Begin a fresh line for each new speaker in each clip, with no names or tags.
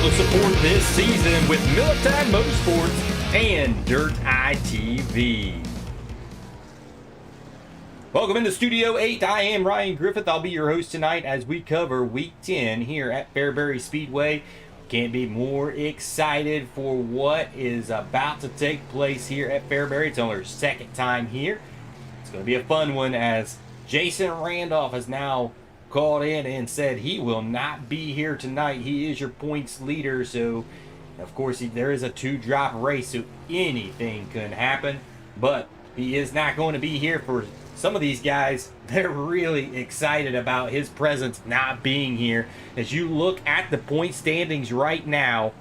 all the support this season with Millertime Motorsports and Dirt ITV. Welcome into Studio 8. I am Ryan Griffith. I'll be your host tonight as we cover Week 10 here at Fairbruy Speedway. Can't be more excited for what is about to take place here at Fairbury. It's only our second time here. It's going to be a fun one as Jason Randolph has now called in and said he will not be here tonight. He is your points leader, so of course there is a two-drop race, so anything can happen. But he is not going to be here for some of these guys. They're really excited about his presence not being here. As you look at the point standings right now,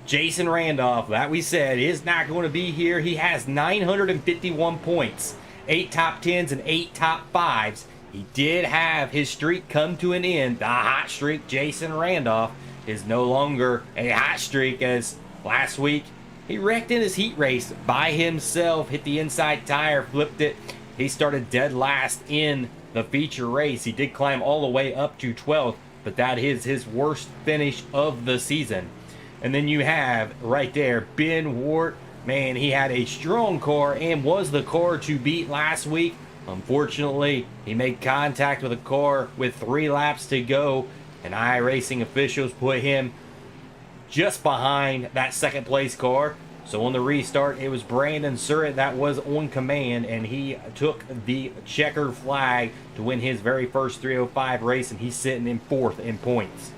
Jason Randolph, that we said, is not going to be here. He has 951 points, 8 top 10s and 8 top 5s. He did have his streak come to an end. The hot streak, Jason Randolph, is no longer a hot streak, as last week he wrecked in his heat race by himself, hit the inside tire, flipped it. He started dead last in the feature race. He did climb all the way up to 12th, but that is his worst finish of the season. And then you have right there Ben Wart. Man, he had a strong car and was the car to beat last week. Unfortunately, he made contact with a car with 3 laps to go, and iRacing officials put him just behind that second place car. So on the restart, it was Brandon Surratt that was on command, and he took the checker flag to win his very first 305 race, and he's sitting in 4th in points.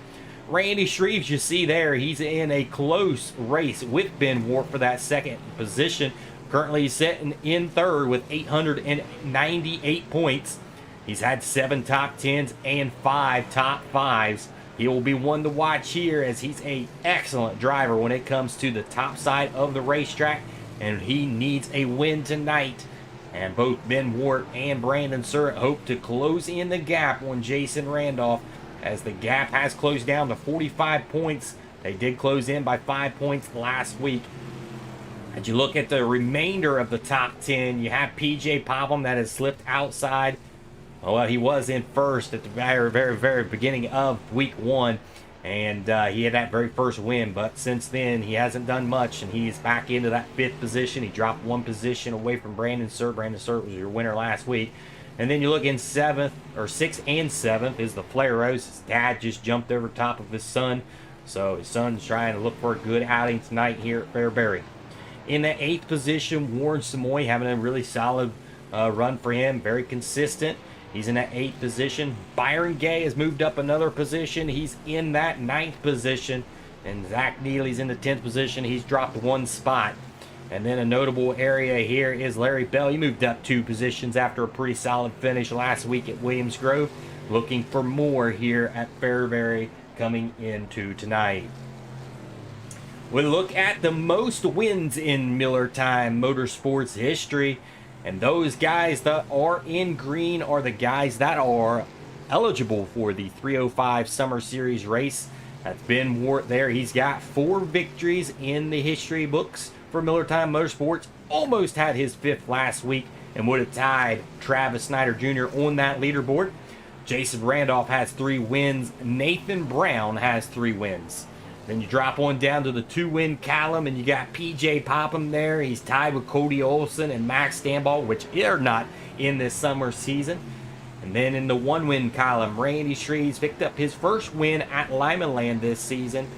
Randy Shreves, you see there, he's in a close race with Ben Wart for that second position. Currently he's sitting in 3rd with 898 points. He's had 7 top 10s and 5 top 5s. He will be one to watch here, as he's an excellent driver when it comes to the top side of the racetrack, and he needs a win tonight. And both Ben Wart and Brandon Surratt hope to close in the gap on Jason Randolph, as the gap has closed down to 45 points. They did close in by 5 points last week. As you look at the remainder of the top 10, you have PJ Popham that has slipped outside. Well, he was in first at the very beginning of week 1, and he had that very first win, but since then he hasn't done much, and he's back into that 5th position. He dropped 1 position away from Brandon Surratt. Brandon Surratt was your winner last week. And then you look in 7th, or 6th and 7th is the Flaros. His dad just jumped over top of his son, so his son's trying to look for a good outing tonight here at Fairbury. In the 8th position, Warren Samoy having a really solid run for him, very consistent. He's in that 8th position. Byron Gay has moved up another position. He's in that 9th position. And Zach Neely's in the 10th position. He's dropped 1 spot. And then a notable area here is Larry Bell. He moved up 2 positions after a pretty solid finish last week at Williams Grove. Looking for more here at Fairbury coming into tonight. We look at the most wins in Millertime Motorsports history. And those guys that are in green are the guys that are eligible for the 305 Summer Series race. That's Ben Wart there. He's got 4 victories in the history books for Millertime Motorsports. Almost had his 5th last week and would have tied Travis Snyder Jr. on that leaderboard. Jason Randolph has 3 wins. Nathan Brown has 3 wins. Then you drop on down to the 2-win column, and you got PJ Popham there. He's tied with Cody Olson and Max Stanball, which are not in this summer season. And then in the 1-win column, Randy Shreves picked up his first win at Lymanland this season.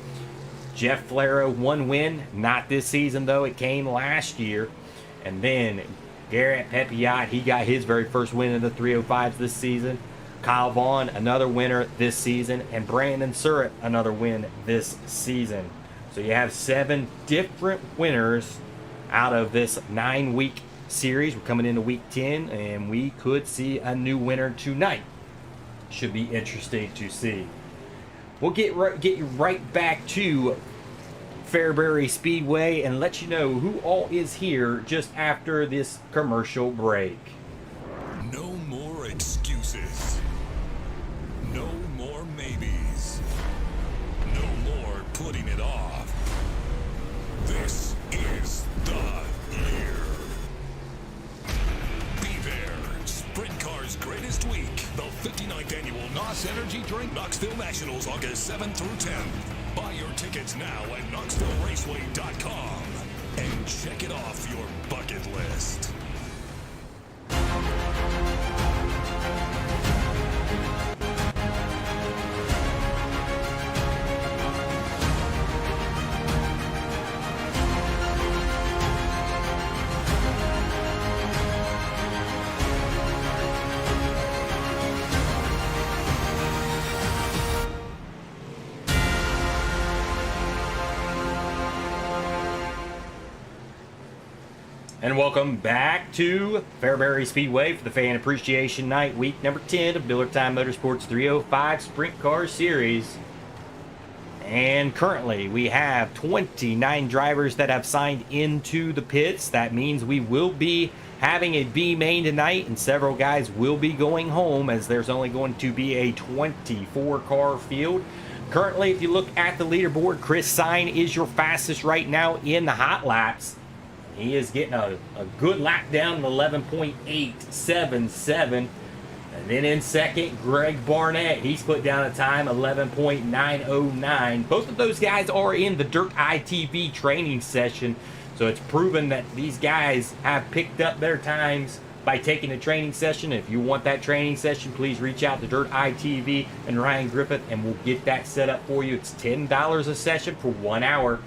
Jeff Flero, 1 win, not this season though, it came last year. And then Garrett Pepiot, he got his very first win in the 305s this season. Kyle Vaughn, another winner this season, and Brandon Surratt, another win this season. So you have 7 different winners out of this 9-week series. We're coming into week 10, and we could see a new winner tonight. Should be interesting to see. We'll get you right back to Fairbruy Speedway and let you know who all is here just after this commercial break.
No more excuses. No more maybes. No more putting it off. This is the year. Be there. Sprint Car's greatest week. The 59th annual NOS Energy Drink Knoxville Nationals, August 7th through 10th. Buy your tickets now at KnoxvilleRaceway.com and check it off your bucket list.
And welcome back to Fairbruy Speedway for the Fan Appreciation Night, week number 10 of Millertime Motorsports 305 Sprint Car Series. And currently we have 29 drivers that have signed into the pits. That means we will be having a B main tonight, and several guys will be going home as there's only going to be a 24 car field. Currently, if you look at the leaderboard, Chris Sign is your fastest right now in the hot laps. He is getting a good lap down, 11.877. And then in second, Greg Barnett. He's put down a time, 11.909. Both of those guys are in the Dirt ITV training session. So it's proven that these guys have picked up their times by taking a training session. If you want that training session, please reach out to Dirt ITV and Ryan Griffith, and we'll get that set up for you. It's $10 a session for 1 hour.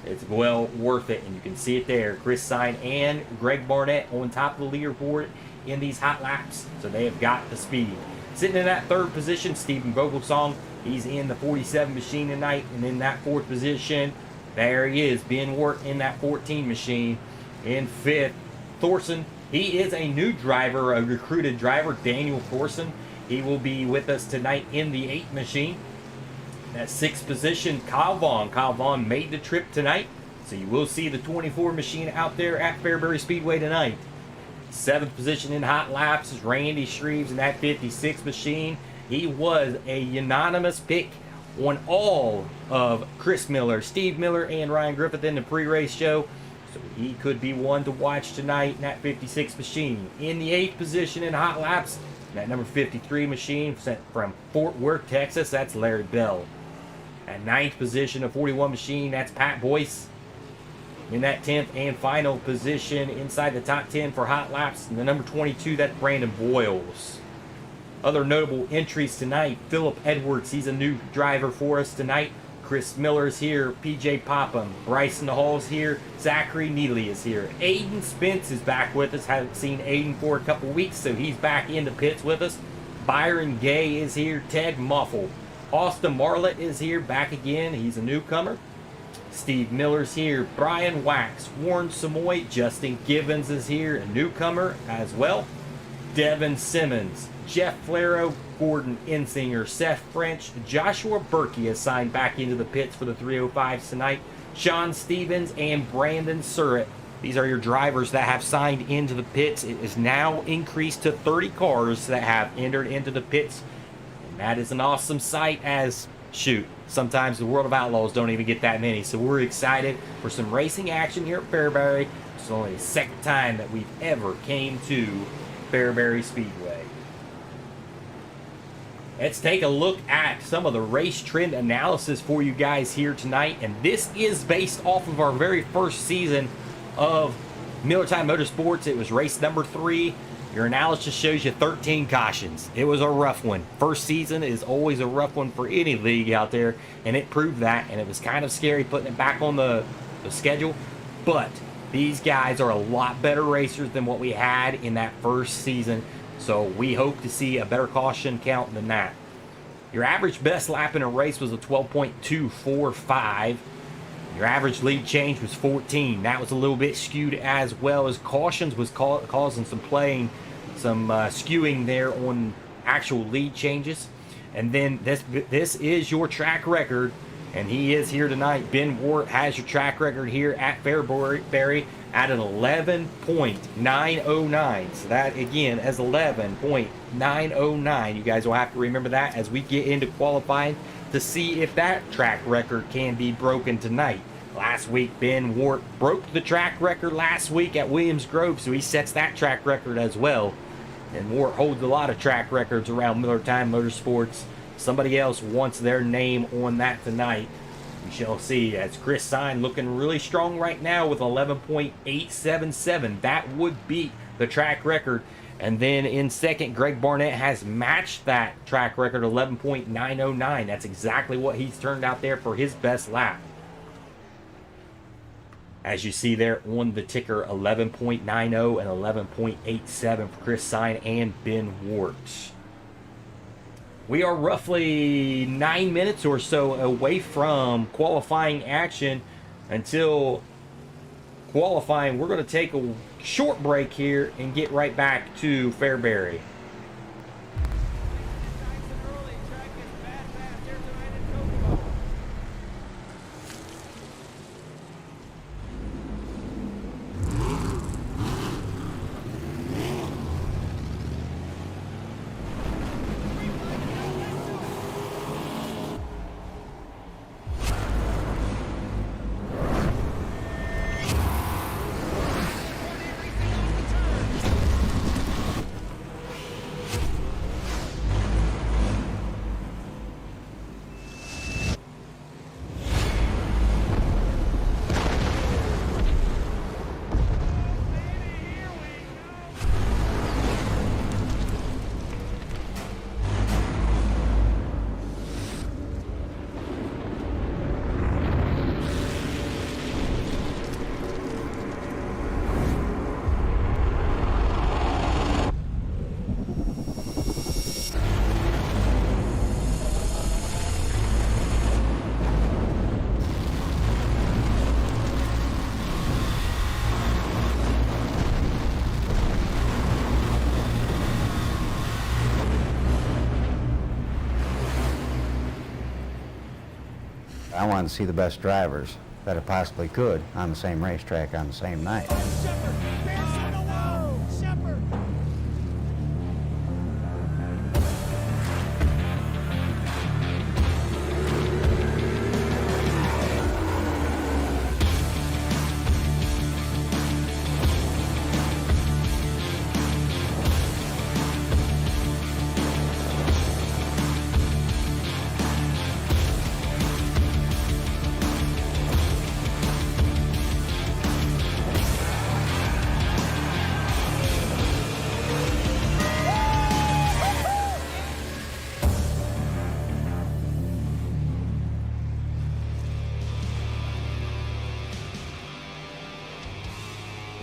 It's well worth it, and you can see it there. Chris Sign and Greg Barnett on top of the leaderboard in these hot laps, so they have got the speed. Sitting in that third position, Stephen Vogelsong. He's in the 47 machine tonight, and in that fourth position, there he is, Ben Wart in that 14 machine. In fifth, Thorson. He is a new driver, a recruited driver, Daniel Thorson. He will be with us tonight in the 8 machine. That sixth position, Kyle Vaughn. Kyle Vaughn made the trip tonight, so you will see the 24 machine out there at Fairbruy Speedway tonight. Seventh position in hot laps is Randy Shreves in that 56 machine. He was a unanimous pick on all of Chris Miller, Steve Miller, and Ryan Griffith in the pre-race show, so he could be one to watch tonight in that 56 machine. In the 8th position in hot laps, that number 53 machine sent from Fort Worth, Texas, that's Larry Bell. At 9th position, a 41 machine, that's Pat Boyce. In that 10th and final position inside the top 10 for hot laps, and the number 22, that's Brandon Boyles. Other notable entries tonight, Philip Edwards, he's a new driver for us tonight. Chris Miller's here, PJ Popham, Bryson Hall's here, Zachary Neely is here. Aiden Spence is back with us. Haven't seen Aiden for a couple weeks, so he's back in the pits with us. Byron Gay is here, Ted Muffle. Austin Marlett is here, back again. He's a newcomer. Steve Miller's here. Brian Wax, Warren Samoy, Justin Givens is here, a newcomer as well. Devin Simmons, Jeff Flaro, Gordon Insinger, Seth French, Joshua Berkey is signed back into the pits for the 305s tonight. Sean Stevens and Brandon Surratt. These are your drivers that have signed into the pits. It is now increased to 30 cars that have entered into the pits. That is an awesome sight, as, shoot, sometimes the World of Outlaws don't even get that many. So we're excited for some racing action here at Fairbury. It's only the second time that we've ever came to Fairbruy Speedway. Let's take a look at some of the race trend analysis for you guys here tonight. And this is based off of our very first season of Millertime Motorsports. It was race number 3. Your analysis shows you 13 cautions. It was a rough one. First season is always a rough one for any league out there, and it proved that, and it was kind of scary putting it back on the schedule. But these guys are a lot better racers than what we had in that first season, so we hope to see a better caution count than that. Your average best lap in a race was a 12.245. Your average lead change was 14. That was a little bit skewed, as well as cautions was causing some skewing there on actual lead changes. And then this is your track record, and he is here tonight. Ben Wart has your track record here at Fairbury at an 11.909. So that again is 11.909. You guys will have to remember that as we get into qualifying to see if that track record can be broken tonight. Last week, Ben Wart broke the track record last week at Williams Grove, so he sets that track record as well. And Wart holds a lot of track records around Millertime Motorsports. Somebody else wants their name on that tonight. We shall see, as Chris Sign looking really strong right now with 11.877. That would beat the track record. And then in second, Greg Barnett has matched that track record, 11.909. That's exactly what he's turned out there for his best lap. As you see there on the ticker, 11.90 and 11.87 for Chris Sign and Ben Wart. We are roughly 9 minutes or so away from qualifying action. Until qualifying, we're going to take a short break here and get right back to Fairbury.
I wanted to see the best drivers that I possibly could on the same racetrack on the same night.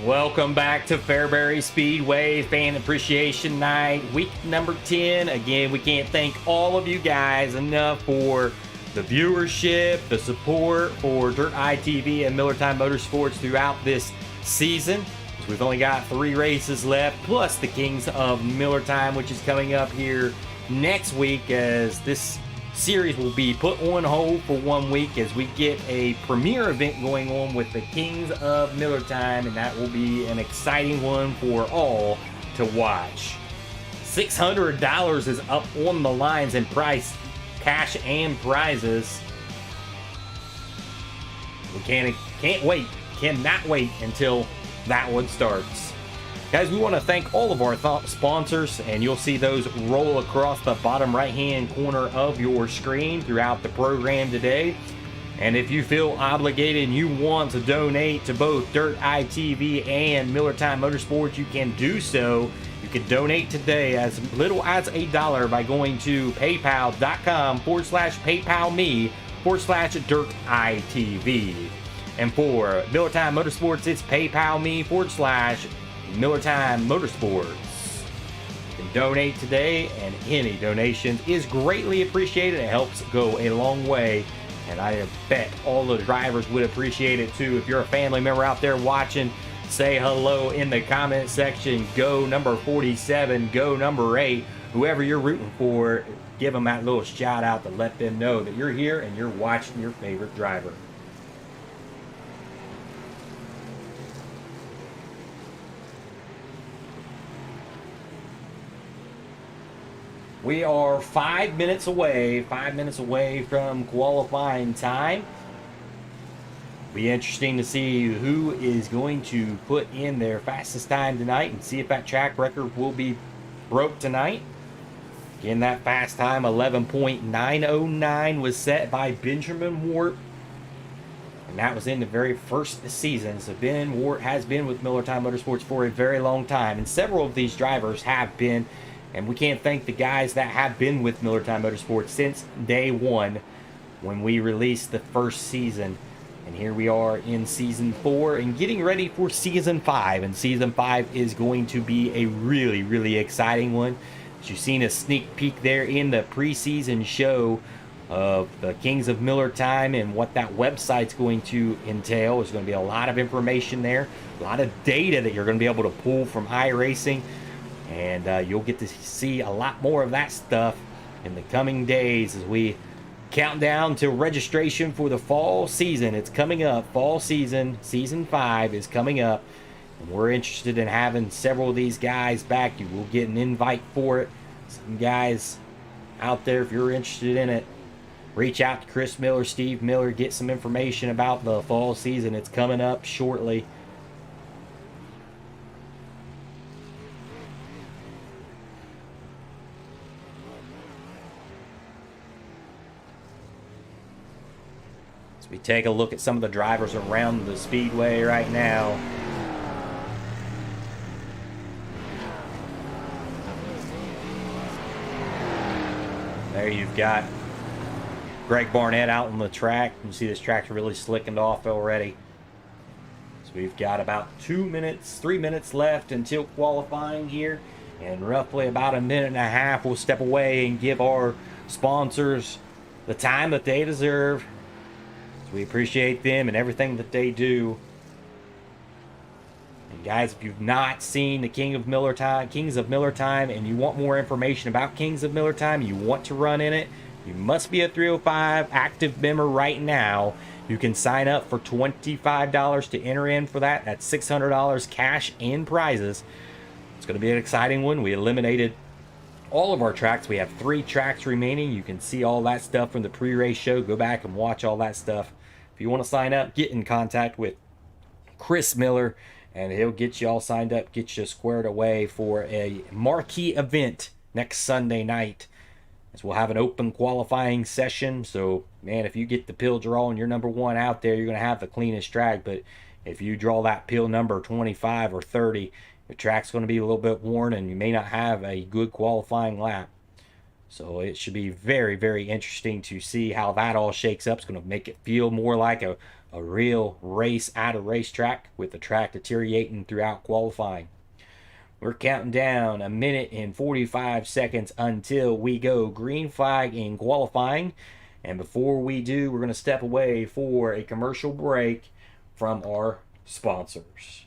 Welcome back to Fairbruy Speedway Fan Appreciation Night, week number 10. Again, we can't thank all of you guys enough for the viewership, the support for Dirt ITV and Millertime Motorsports throughout this season. We've only got 3 races left, plus the Kings of Millertime, which is coming up here next week, as this series will be put on hold for 1 week as we get a premiere event going on with the Kings of Millertime, and that will be an exciting one for all to watch. $600 is up on the lines in price, cash and prizes. We cannot wait until that one starts. Guys, we want to thank all of our sponsors, and you'll see those roll across the bottom right-hand corner of your screen throughout the program today. And if you feel obligated and you want to donate to both Dirt ITV and Millertime Motorsports, you can do so. You can donate today as little as $1 by going to paypal.com/PayPalMe/DirtITV. And for Millertime Motorsports, it's PayPalMe/Millertime Motorsports. You can donate today, and any donation is greatly appreciated. It helps go a long way, and I bet all the drivers would appreciate it too. If you're a family member out there watching, say hello in the comment section. Go number 47, go number 8, whoever you're rooting for, give them that little shout out to let them know that you're here and you're watching your favorite driver. We are 5 minutes away from qualifying time. Be interesting to see who is going to put in their fastest time tonight and see if that track record will be broke tonight. Again, that fast time, 11.909, was set by Benjamin Wart and that was in the very first season. So Ben Ward has been with Millertime Motorsports for a very long time, and several of these drivers have been, and we can't thank the guys that have been with Millertime Motorsports since day one when we released the first season. And here we are in season 4 and getting ready for season 5. And season 5 is going to be a really, really exciting one. As you've seen a sneak peek there in the preseason show of the Kings of Millertime and what that website's going to entail. There's going to be a lot of information there, a lot of data that you're going to be able to pull from iRacing. And you'll get to see a lot more of that stuff in the coming days as we count down to registration for the fall season. It's coming up. Fall season, season 5 is coming up. And we're interested in having several of these guys back. You will get an invite for it. Some guys out there, if you're interested in it, reach out to Chris Miller, Steve Miller, get some information about the fall season. It's coming up shortly. We take a look at some of the drivers around the speedway right now. There you've got Greg Barnett out on the track. You can see this track's really slickened off already. So we've got about 3 minutes left until qualifying here. And roughly about a minute and a half, we'll step away and give our sponsors the time that they deserve. We appreciate them and everything that they do. And guys, if you've not seen the Kings of Millertime, and you want more information about Kings of Millertime, you want to run in it, you must be a 305 active member right now. You can sign up for $25 to enter in for that. That's $600 cash and prizes. It's going to be an exciting one. We eliminated all of our tracks. We have 3 tracks remaining. You can see all that stuff from the pre-race show. Go back and watch all that stuff. If you want to sign up, get in contact with Chris Miller, and he'll get you all signed up, get you squared away for a marquee event next Sunday night, as we'll have an open qualifying session. So, man, if you get the pill draw and you're number 1 out there, you're going to have the cleanest track. But if you draw that pill number 25 or 30, the track's going to be a little bit worn, and you may not have a good qualifying lap. So it should be very, very interesting to see how that all shakes up. It's going to make it feel more like a real race at a racetrack, with the track deteriorating throughout qualifying. We're counting down 1 minute and 45 seconds until we go green flag in qualifying. And before we do, we're going to step away for a commercial break from our sponsors.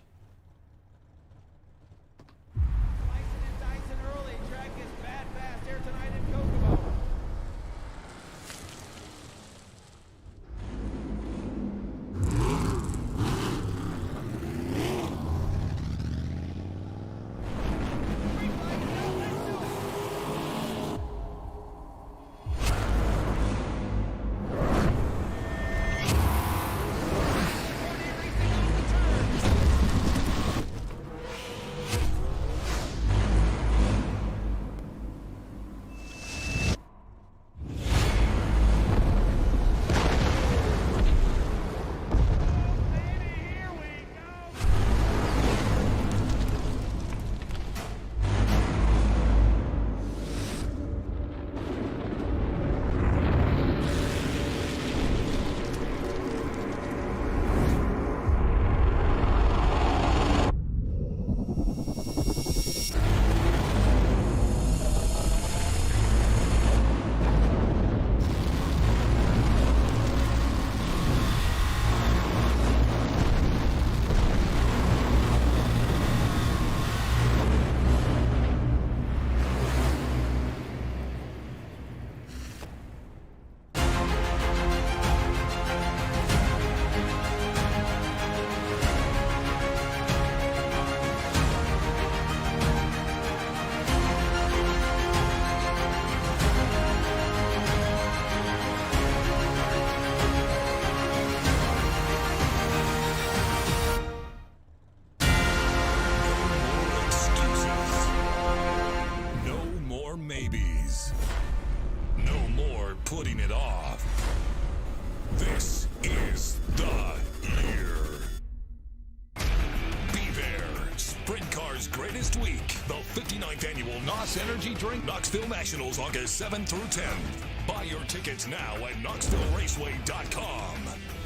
America's greatest week. The 59th annual NOS Energy Drink Knoxville Nationals, August 7th through 10th. Buy your tickets now at KnoxvilleRaceway.com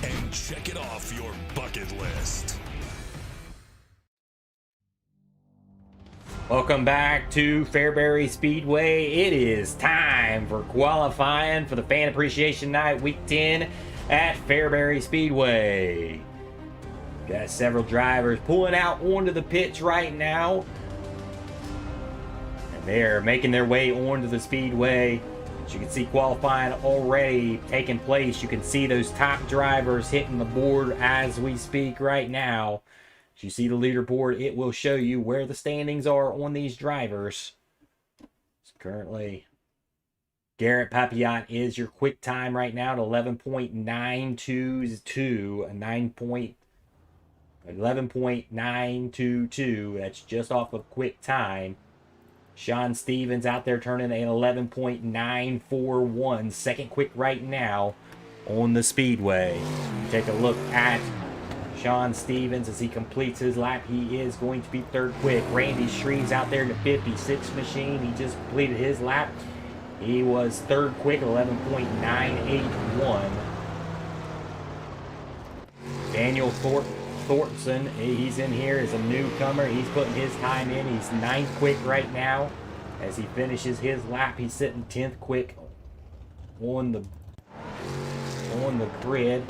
and check it off your bucket list.
Welcome back to Fairbruy Speedway. It is time for qualifying for the Fan Appreciation Night Week 10 at Fairbruy Speedway. Got several drivers pulling out onto the pitch right now. And they're making their way onto the speedway. As you can see, qualifying already taking place. You can see those top drivers hitting the board as we speak right now. As you see the leaderboard, it will show you where the standings are on these drivers. So currently, Garrett Papillon is your quick time right now at 11.922. 11.922. That's just off of quick time. Sean Stevens out there turning an 11.941. Second quick right now on the speedway. Take a look at Sean Stevens as he completes his lap. He is going to be third quick. Randy Shreves out there in the 56 machine. He just completed his lap. He was third quick, 11.981. Daniel Thornton, he's in here as a newcomer. He's putting his time in. He's ninth quick right now. As he finishes his lap, he's sitting 10th quick on the grid.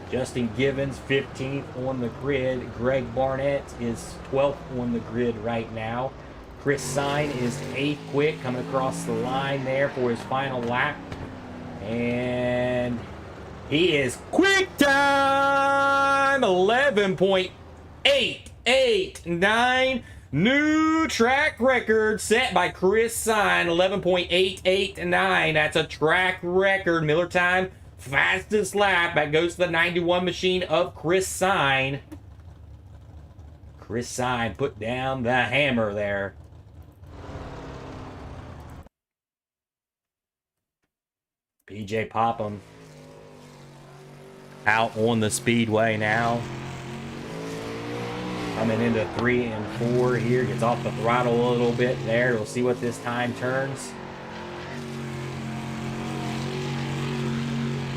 Justin Givens, 15th on the grid. Greg Barnett is 12th on the grid right now. Chris Sine is 8th quick, coming across the line there for his final lap. And he is quick time! 11.889. New track record set by Chris Sine. 11.889. That's a track record. Millertime. Fastest lap. That goes to the 91 machine of Chris Sine. Chris Sine put down the hammer there. PJ Popham out on the speedway now. Coming into 3 and 4 here. Gets off the throttle a little bit there. We'll see what this time turns.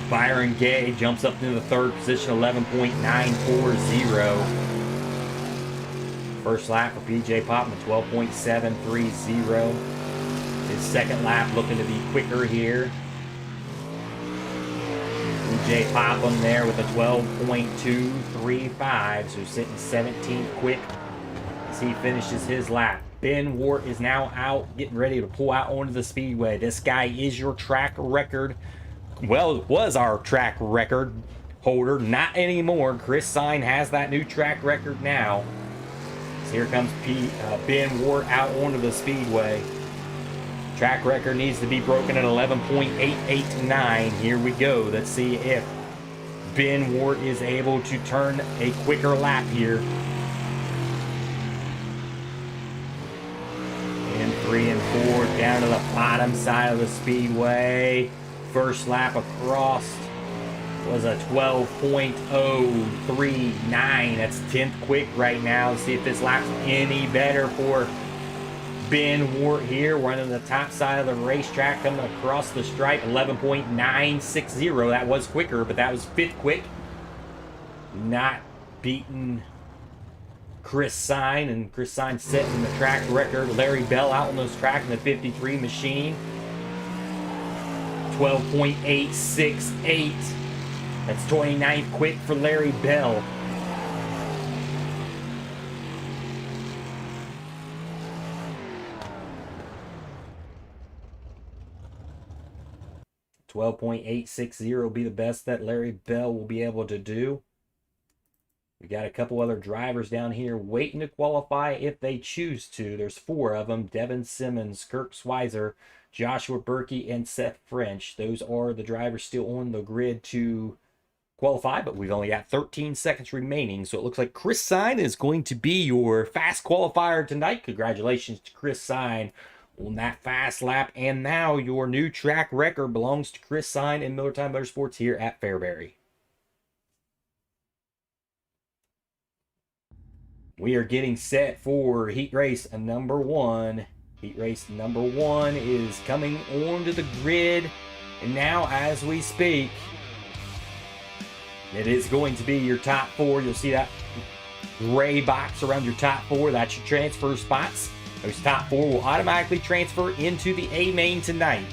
Byron Gay jumps up into the third position, 11.940. First lap for PJ Popham, 12.730. His second lap looking to be quicker here. PJ Popham there with a 12.235, so sitting 17th quick as he finishes his lap. Ben Wart is now out, getting ready to pull out onto the speedway. This guy is your track record. Well, it was our track record holder, not anymore. Chris Sine has that new track record now. So here comes Ben Wart out onto the speedway. Track record needs to be broken at 11.889. Here we go. Let's see if Ben Wart is able to turn a quicker lap here. In 3 and 4, down to the bottom side of the speedway. First lap across was a 12.039. That's 10th quick right now. Let's see if this lap's any better for Ben Wart here. Running the top side of the racetrack, coming across the stripe, 11.960. That was quicker, but that was 5th quick. Not beating Chris Sine, and Chris Sine setting the track record. Larry Bell out on those tracks in the 53 machine. 12.868. That's 29th quick for Larry Bell. .860 will be the best that Larry Bell will be able to do. We got a couple other drivers down here waiting to qualify if they choose to. There's 4 of them. Devin Simmons, Kirk Schweizer, Joshua Berkey, and Seth French. Those are the drivers still on the grid to qualify, but we've only got 13 seconds remaining. So it looks like Chris Sine is going to be your fast qualifier tonight. Congratulations to Chris Sine on that fast lap. And now your new track record belongs to Chris Sine and Millertime Motorsports here at Fairbury. We are getting set for heat race number 1. Heat race number 1 is coming onto the grid. And now, as we speak, it is going to be your top 4. You'll see that gray box around your top 4. That's your transfer spots. Those top 4 will automatically transfer into the A main tonight.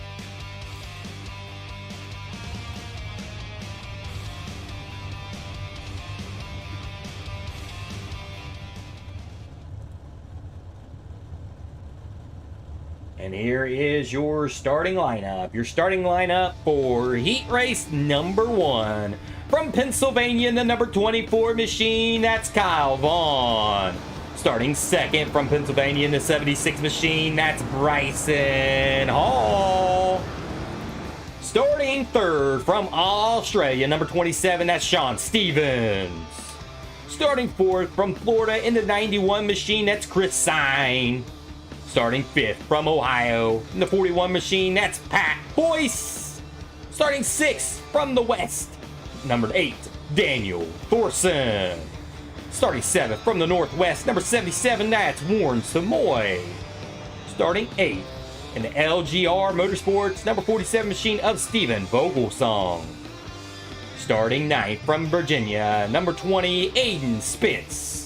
And here is your starting lineup. Your starting lineup for heat race number 1. From Pennsylvania in the number 24 machine, that's Kyle Vaughn. Starting second from Pennsylvania in the 76 machine, that's Bryson Hall. Starting third from Australia, number 27, that's Sean Stevens. Starting fourth from Florida in the 91 machine, that's Chris Sine. Starting fifth from Ohio in the 41 machine, that's Pat Boyce. Starting sixth from the West, number 8, Daniel Thorson. Starting 7th from the Northwest, number 77, that's Warren Samoy. Starting 8th in the LGR Motorsports, number 47 machine of Steven Vogelsong. Starting 9th from Virginia, number 20, Aiden Spitz.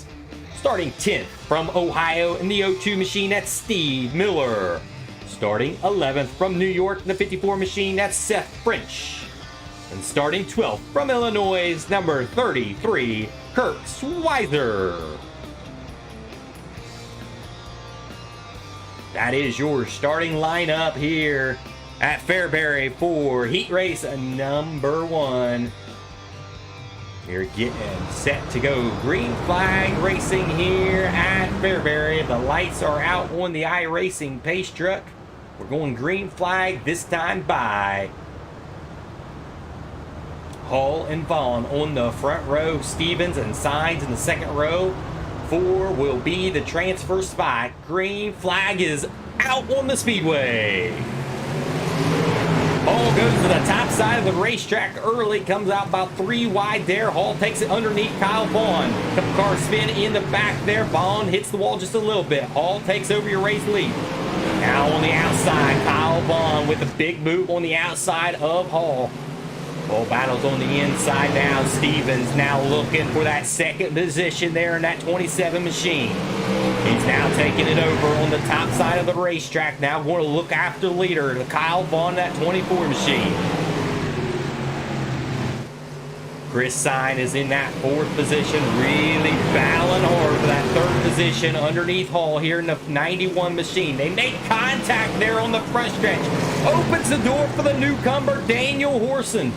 Starting 10th from Ohio in the 02 machine, that's Steve Miller. Starting 11th from New York in the 54 machine, that's Seth French. And starting 12th from Illinois, number 33, Kirk Schweizer. That is your starting lineup here at Fairbury for heat race number 1. We're getting set to go green flag racing here at Fairbury. The lights are out on the iRacing pace truck. We're going green flag this time by Hall and Vaughn on the front row, Stevens and Signs in the second row. 4 will be the transfer spot. Green flag is out on the speedway. Hall goes to the top side of the racetrack early, comes out about 3 wide there. Hall takes it underneath Kyle Vaughn. Couple car spin in the back there. Vaughn hits the wall just a little bit. Hall takes over your race lead. Now on the outside, Kyle Vaughn with a big move on the outside of Hall. Hall battles on the inside now. Stevens now looking for that second position there in that 27 machine. He's now taking it over on the top side of the racetrack. Now going to look after the leader, Kyle Vaughn, that 24 machine. Chris Sine is in that 4th position, really battling hard for that 3rd position underneath Hall here in the 91 machine. They make contact there on the front stretch. Opens the door for the newcomer, Daniel Horson.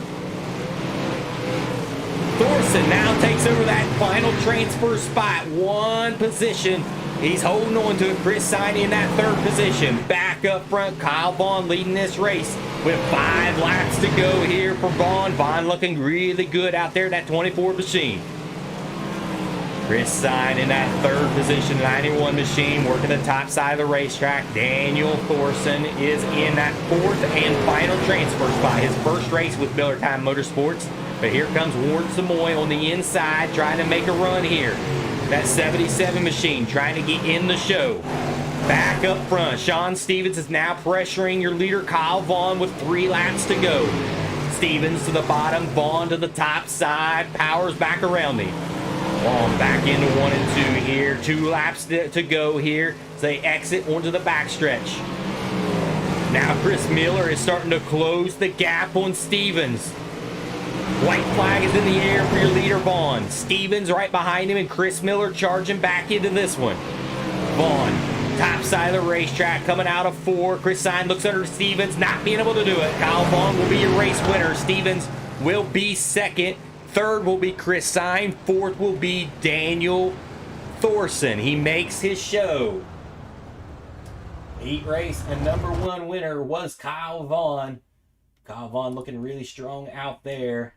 Thorson now takes over that final transfer spot. 1 position. He's holding on to it. Chris Sine in that 3rd position. Back up front, Kyle Vaughn leading this race with 5 laps to go here for Vaughn. Vaughn looking really good out there, that 24 machine. Chris Sine in that 3rd position, 91 machine, working the top side of the racetrack. Daniel Thorson is in that 4th and final transfer spot. His first race with Millertime Motorsports. But here comes Warren Samoy on the inside, trying to make a run here. That 77 machine trying to get in the show. Back up front, Sean Stevens is now pressuring your leader, Kyle Vaughn, with 3 laps to go. Stevens to the bottom, Vaughn to the top side, powers back around him. Vaughn back into 1 and 2 here. 2 laps to go here as they exit onto the backstretch. Now Chris Miller is starting to close the gap on Stevens. White flag is in the air for your leader, Vaughn. Stevens right behind him, and Chris Miller charging back into this one. Vaughn, top side of the racetrack, coming out of 4. Chris Sine looks under Stevens, not being able to do it. Kyle Vaughn will be your race winner. Stevens will be 2nd. 3rd will be Chris Sine. 4th will be Daniel Thorson. He makes his show. Heat race and number 1 winner was Kyle Vaughn. Kyle Vaughn looking really strong out there.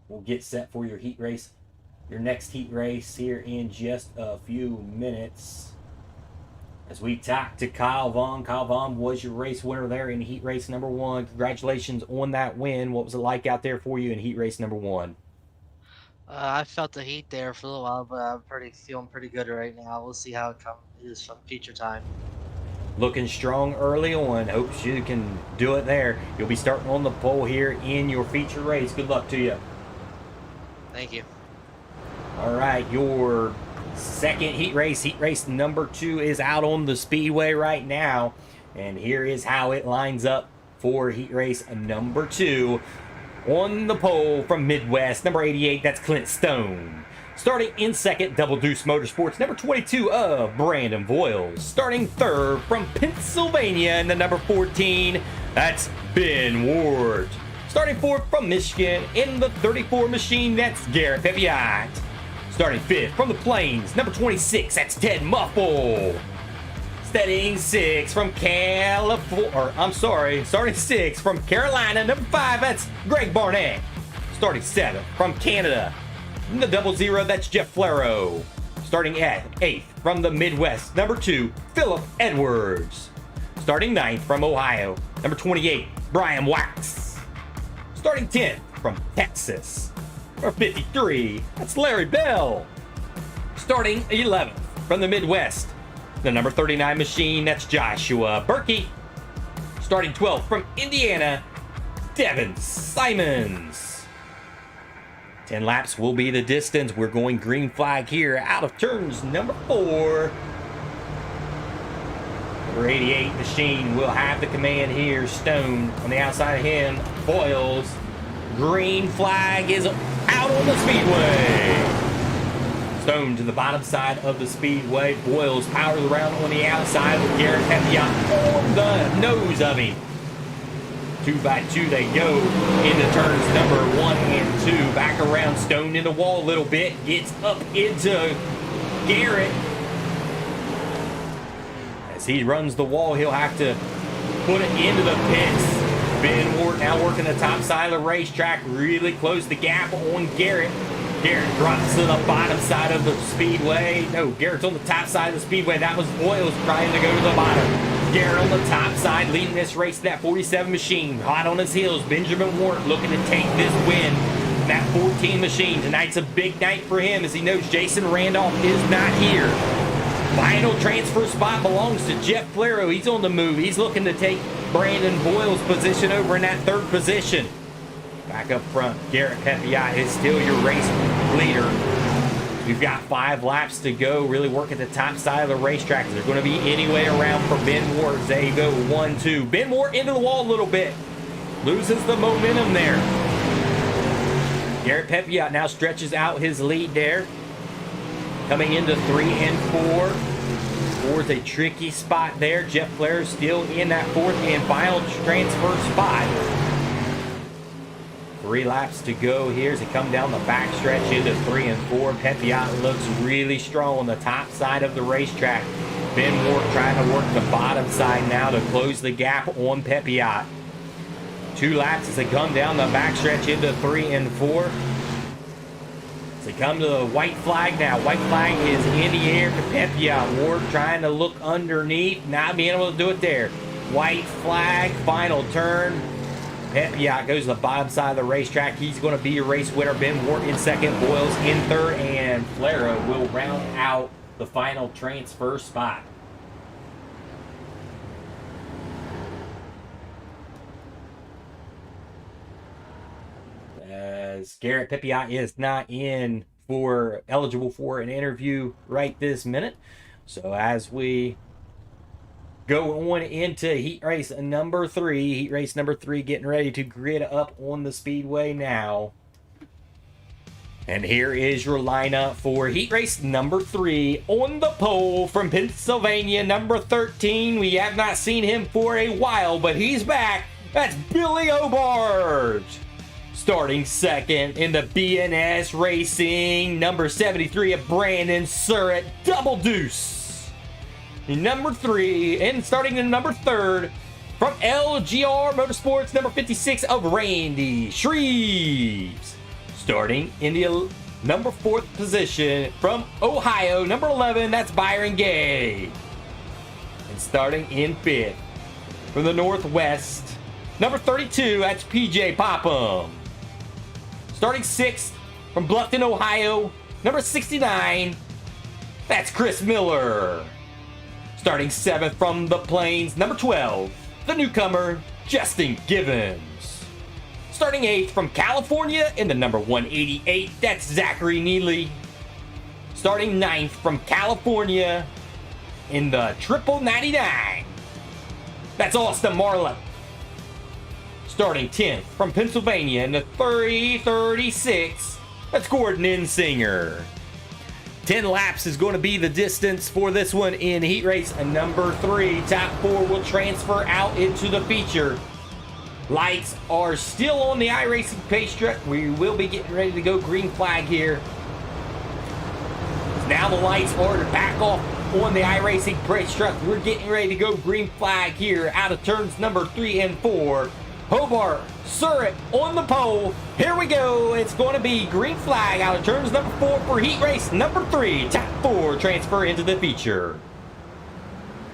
We'll get set for your heat race, your next heat race here in just a few minutes. As we talk to Kyle Vaughn. Kyle Vaughn was your race winner there in heat race number 1. Congratulations on that win. What was it like out there for you in heat race number 1?
I felt the heat there for a little while, but I'm feeling pretty good right now. We'll see how it is from future time.
Looking strong early on. Hopes you can do it there. You'll be starting on the pole here in your feature race. Good luck to you.
Thank you.
All right, your second heat race number 2 is out on the speedway right now. And here is how it lines up for heat race number 2. On the pole from Midwest, number 88, that's Clint Stone. Starting in second, Double Deuce Motorsports, number 22 of Brandon Voiles. Starting third from Pennsylvania, and the number 14, that's Ben Ward. Starting fourth from Michigan, in the 34 machine, that's Garrett Pepiot. Starting fifth from the Plains, number 26, that's Ted Muffle. Starting sixth from starting sixth from Carolina, number 5, that's Greg Barnett. Starting seventh from Canada, in the 00, that's Jeff Flero. Starting at 8th from the Midwest, number 2, Philip Edwards. Starting 9th from Ohio, number 28, Brian Wax. Starting 10th from Texas, number 53, that's Larry Bell. Starting 11th from the Midwest, the number 39 machine, that's Joshua Berkey. Starting 12th from Indiana, Devin Simons. 10 laps will be the distance. We're going green flag here out of turns number 4. Number 88 machine will have the command here. Stone on the outside of him. Boyles. Green flag is out on the speedway. Stone to the bottom side of the speedway. Boyles powers around on the outside with Garrett Pepiot on the nose of him. 2 by 2 they go into turns number 1 and 2. Back around Stone in the wall a little bit. Gets up into Garrett. As he runs the wall, he'll have to put it into the pits. Ben Ward now working the top side of the racetrack. Really close the gap on Garrett. Garrett drops to the bottom side of the speedway. No, Garrett's on the top side of the speedway. That was Boyles trying to go to the bottom. Garrett on the top side, leading this race to that 47 machine. Hot on his heels, Benjamin Ward looking to take this win. That 14 machine, tonight's a big night for him as he knows Jason Randolph is not here. Final transfer spot belongs to Jeff Flero. He's on the move. He's looking to take Brandon Boyle's position over in that 3rd position. Back up front, Garrett Pepiot is still your race leader. We've got 5 laps to go. Really work at the top side of the racetrack. Is there going to be any way around for Ben Ward? There you go, 1, 2. Ben Ward into the wall a little bit. Loses the momentum there. Garrett Pepiot now stretches out his lead there. Coming into 3 and 4. 4's a tricky spot there. Jeff Flair still in that 4th and final transfer spot. 3 laps to go here as they come down the back stretch into 3 and 4. Pepiot looks really strong on the top side of the racetrack. Ben Ward trying to work the bottom side now to close the gap on Pepiot. 2 laps as they come down the back stretch into 3 and 4. As they come to the white flag now. White flag is in the air to Pepiot. Ward trying to look underneath, not being able to do it there. White flag, final turn. Pepiot goes to the bottom side of the racetrack. He's going to be your race winner. Ben Ward in second, Boyles in third, and Flero will round out the final transfer spot. As Garrett Pepiot is not eligible for an interview right this minute. So as we go on into heat race number 3. Heat race number 3 getting ready to grid up on the speedway now. And here is your lineup for heat race number 3. On the pole from Pennsylvania, number 13. We have not seen him for a while, but he's back. That's Billy Obarge. Starting second in the BNS Racing, number 73 of Brandon Surratt, Double Deuce. Number 3, and starting in number 3rd, from LGR Motorsports, number 56 of Randy Shreves. Starting in the number 4th position, from Ohio, number 11, that's Byron Gay. starting in 5th. From the Northwest, number 32, that's PJ Popham. Starting 6th from Bluffton, Ohio, number 69, that's Chris Miller. Starting 7th from the Plains, number 12, the newcomer, Justin Givens. Starting 8th from California in the number 188, that's Zachary Neely. Starting 9th from California in the triple 99, that's Austin Marlin. Starting 10th from Pennsylvania in the 336, that's Gordon Insinger. 10 laps is going to be the distance for this one in heat race number 3. Top 4 will transfer out into the feature. Lights are still on the iRacing pace truck. We will be getting ready to go green flag here. Now the lights are back off on the iRacing pace truck. We're getting ready to go green flag here out of turns number 3 and 4. Hobart, Surratt on the pole. Here we go. It's going to be green flag out of turns number 4 for heat race number 3. Top 4 transfer into the feature.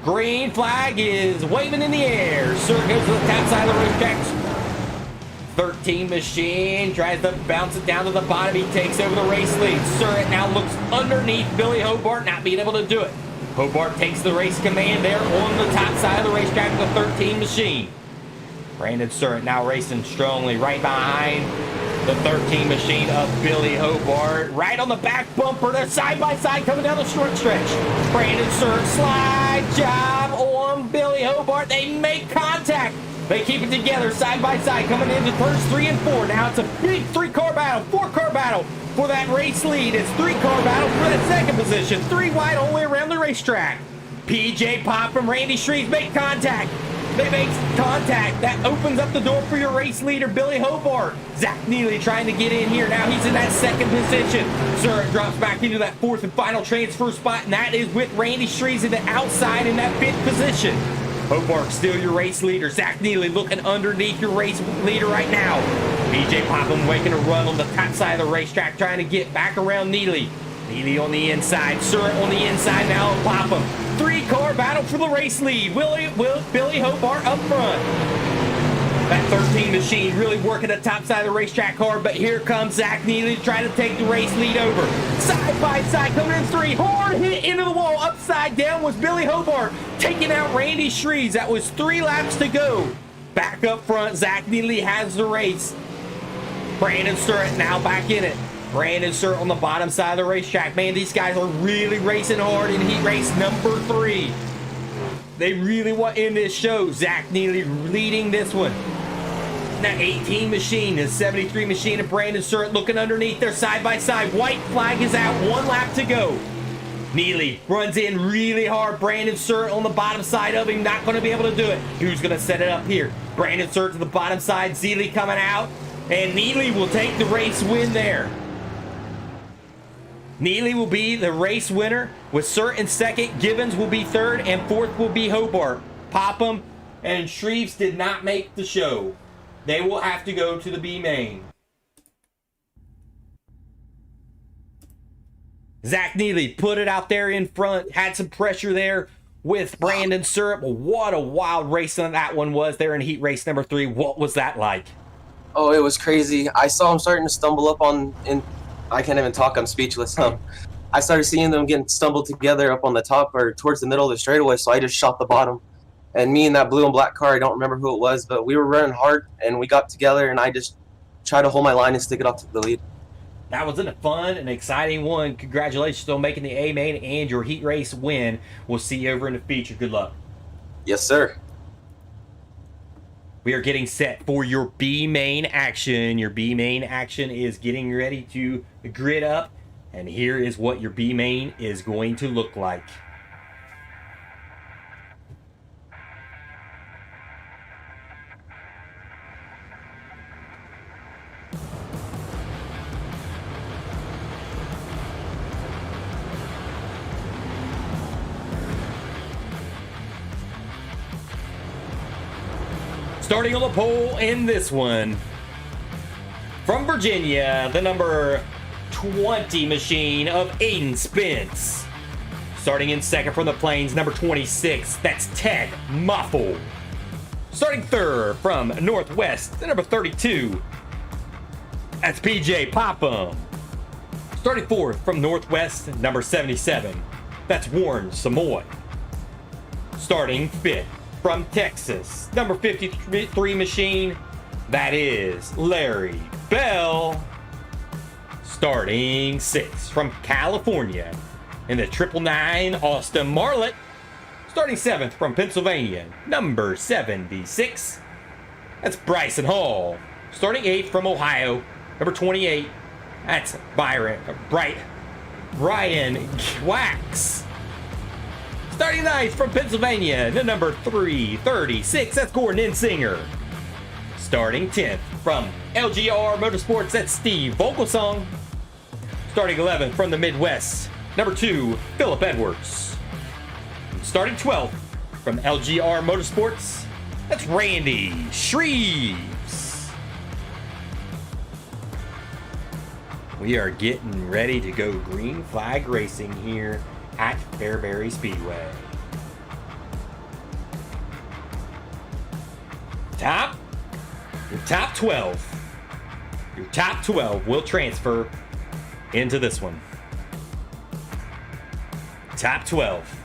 Green flag is waving in the air. Surratt goes to the top side of the racetrack. 13 machine tries to bounce it down to the bottom. He takes over the race lead. Surratt now looks underneath Billy Hobart, not being able to do it. Hobart takes the race command there on the top side of the racetrack with the 13 machine. Brandon Surratt now racing strongly right behind the 13 machine of Billy Hobart. Right on the back bumper. They're side by side coming down the short stretch. Brandon Surratt slide job on Billy Hobart. They make contact. They keep it together side by side coming into turns 3 and 4. Now it's a big 3-car battle, 4-car battle for that race lead. It's 3-car battle for that second position. 3 wide all the way around the racetrack. PJ Popham, Randy Shreves make contact. They make contact. That opens up the door for your race leader, Billy Hobart. Zach Neely trying to get in here. Now he's in that second position. Surratt drops back into that 4th and final transfer spot, and that is with Randy Shreves in the outside in that 5th position. Hobart still your race leader. Zach Neely looking underneath your race leader right now. PJ Popham making a run on the top side of the racetrack, trying to get back around Neely. Neely on the inside, Surratt on the inside now of Popham. 3-car battle for the race lead. Billy Hobart up front. That 13 machine really working the top side of the racetrack hard, but here comes Zach Neely trying to take the race lead over. Side by side, coming in 3. Hard hit into the wall. Upside down was Billy Hobart, taking out Randy Shreves. That was 3 laps to go. Back up front, Zach Neely has the race. Brandon Surratt now back in it. Brandon Surratt on the bottom side of the racetrack. Man, these guys are really racing hard in heat race number 3. They really want in this show. Zach Neely leading this one. That 18 machine, the 73 machine of Brandon Surratt looking underneath there side by side. White flag is out. 1 lap to go. Neely runs in really hard. Brandon Surratt on the bottom side of him. Not going to be able to do it. Who's going to set it up here? Brandon Surratt to the bottom side. Zeeley coming out. And Neely will take the race win there. Neely will be the race winner with Surratt in 2nd. Givens will be 3rd, and 4th will be Hobart. Popham and Shreves did not make the show. They will have to go to the B main. Zach Neely put it out there in front, had some pressure there with Brandon Surratt. What a wild race that one was there in heat race number 3. What was that like?
Oh, it was crazy. I saw him starting to stumble up I can't even talk, I'm speechless. I started seeing them getting stumbled together up on the top or towards the middle of the straightaway, so I just shot the bottom. And me and that blue and black car, I don't remember who it was, but we were running hard, and we got together, and I just tried to hold my line and stick it off to the lead.
That was a fun and exciting one. Congratulations on making the A main and your heat race win. We'll see you over in the feature. Good luck.
Yes, sir.
We are getting set for your B main action. Your B main action is getting ready to grid up, and here is what your B main is going to look like. Starting on the pole in this one, from Virginia, the number 20 machine of Aiden Spence. Starting in second from the plains, number 26, that's Ted Muffle. Starting third from Northwest, the number 32, that's PJ Popham. Starting fourth from Northwest, number 77, that's Warren Samoy. Starting fifth from Texas, number 53 machine, that is Larry Bell. Starting sixth from California, in the 999, Austin Marlett. Starting seventh from Pennsylvania, number 76, that's Bryson Hall. Starting eighth from Ohio, number 28, that's Brian Wax. Starting ninth from Pennsylvania, the number 336, that's Gordon Insinger. Starting 10th from LGR Motorsports, that's Steve Vogelsong. Starting 11th from the Midwest, number 2, Philip Edwards. Starting 12th from LGR Motorsports, that's Randy Shreves. We are getting ready to go green flag racing here at Fairbruy Speedway. Your top 12 will transfer into this one. Top 12.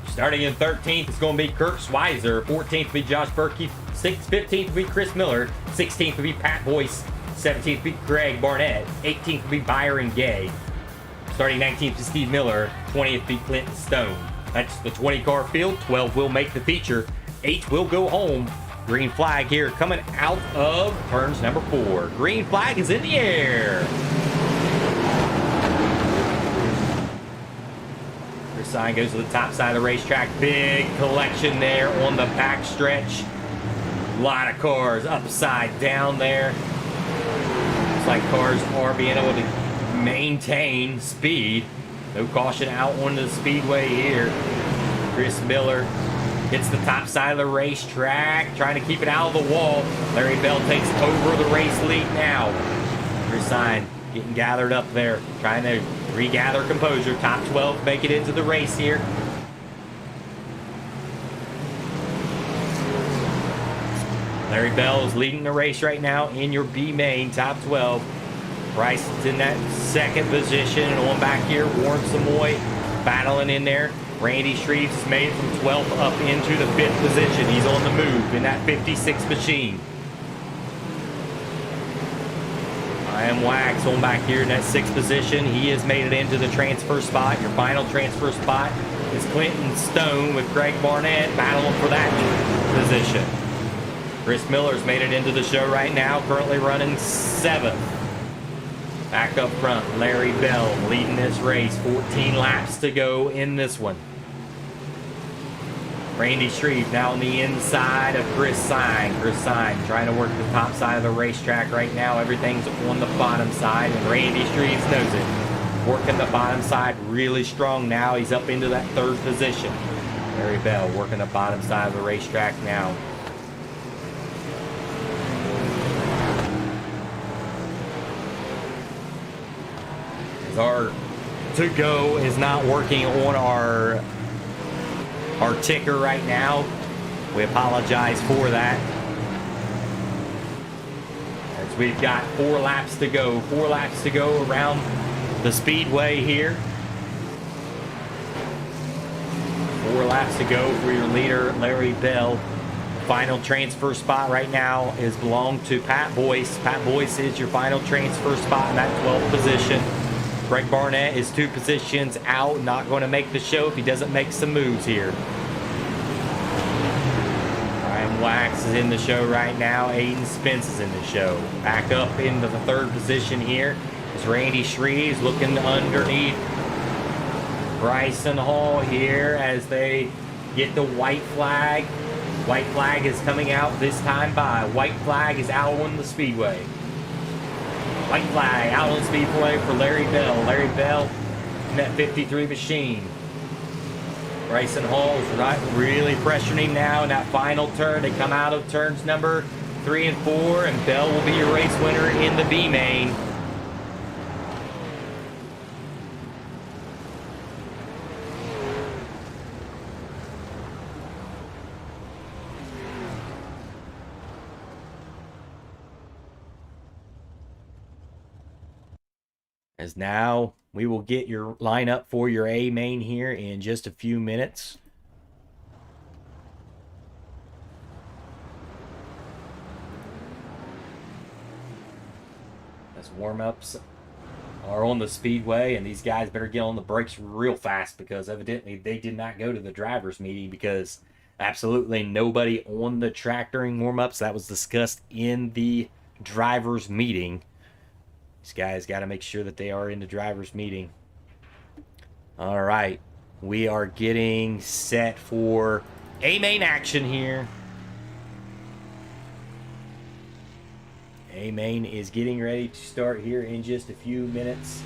Starting in 13th is going to be Kirk Schweizer. 14th will be Josh Berkey. 15th will be Chris Miller. 16th will be Pat Boyce. 17th will be Greg Barnett. 18th will be Byron Gay. Starting 19th is Steve Miller. 20th will be Clinton Stone. That's the 20-car field. 12 will make the feature. 8 will go home. Green flag here coming out of turns number 4. Green flag is in the air. Your sign goes to the top side of the racetrack. Big collection there on the back stretch. A lot of cars upside down there. Looks like cars are being able to maintain speed. No caution out on the speedway here. Chris Miller hits the top side of the racetrack, trying to keep it out of the wall. Larry Bell takes over the race lead now. Your sign getting gathered up there, trying to regather composure. Top 12 make it into the race here. Larry Bell is leading the race right now in your B main, top 12. Bryce is in that second position, and on back here, Warren Samoy battling in there. Randy Shreves has made it from 12th up into the 5th position. He's on the move in that 56 machine. I am Wax on back here in that 6th position. He has made it into the transfer spot. Your final transfer spot is Clinton Stone with Greg Barnett battling for that position. Chris Miller's made it into the show right now, currently running 7th. Back up front, Larry Bell leading this race. 14 laps to go in this one. Randy Shreve now on the inside of Chris Sign. Chris Sign trying to work the top side of the racetrack right now. Everything's on the bottom side, and Randy Shreve knows it. Working the bottom side really strong now. He's up into that 3rd position. Larry Bell working the bottom side of the racetrack now. Our to-go is not working on our ticker right now. We apologize for that. As we've got 4 laps to go. 4 laps to go around the speedway here. 4 laps to go for your leader, Larry Bell. Final transfer spot right now is belonged to Pat Boyce. Pat Boyce is your final transfer spot in that 12th position. Greg Barnett is 2 positions out, not going to make the show if he doesn't make some moves here. Ryan Wax is in the show right now. Aiden Spence is in the show. Back up into the 3rd position here is Randy Shreves looking underneath Bryson Hall here as they get the white flag. White flag is coming out this time by. White flag is out on the speedway. White flag out on the speedway for Larry Bell. Larry Bell in that 53 machine. Bryson Hall is really pressuring now in that final turn. They come out of turns number 3 and 4, and Bell will be your race winner in the B main. as now we will get your lineup for your A main here in just a few minutes. As warm-ups are on the speedway, and these guys better get on the brakes real fast, because evidently they did not go to the drivers meeting, because absolutely nobody on the track during warm-ups. That was discussed in the drivers meeting. These guys got to make sure that they are in the drivers meeting. All right, we are getting set for A main action here. A main is getting ready to start here in just a few minutes.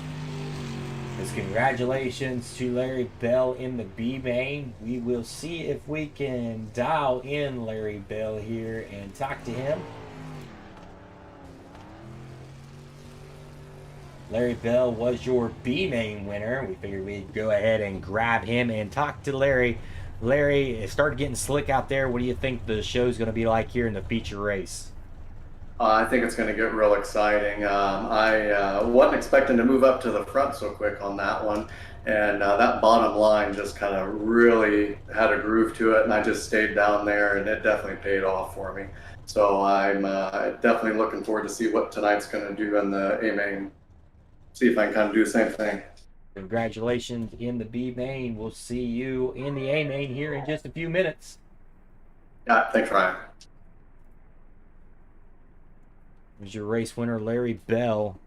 As congratulations to Larry Bell in the B main. We will see if we can dial in Larry Bell here and talk to him. Larry Bell was your B main winner. We figured we'd go ahead and grab him and talk to Larry. Larry, it started getting slick out there. What do you think the show's going to be like here in the feature race?
I think it's going to get real exciting. I wasn't expecting to move up to the front so quick on that one, and that bottom line just kind of really had a groove to it, and I just stayed down there, and it definitely paid off for me. So I'm definitely looking forward to see what tonight's going to do in the A main. See if I can kind of do the same thing.
Congratulations in the B main. We'll see you in the A main here in just a few minutes.
Yeah, thanks, Ryan.
There's your race winner, Larry Bell.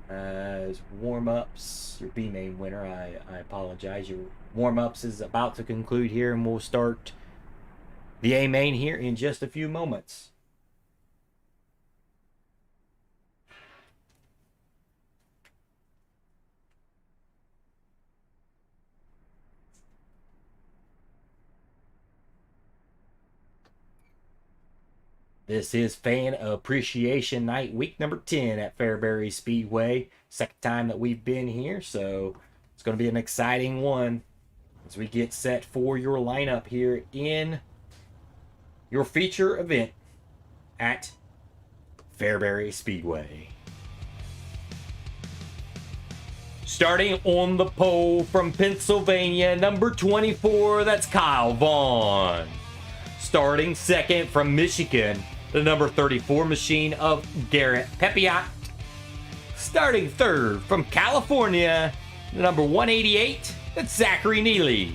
As warm-ups, your B main winner, I apologize. Your warm-ups is about to conclude here, and we'll start the A main here in just a few moments. This is Fan Appreciation Night, week number 10 at Fairbruy Speedway. Second time that we've been here, so it's going to be an exciting one as we get set for your lineup here in your feature event at Fairbruy Speedway. Starting on the pole from Pennsylvania, number 24, that's Kyle Vaughn. Starting second from Michigan, the number 34 machine of Garrett Pepiot. Starting third from California, the number 188, that's Zachary Neely.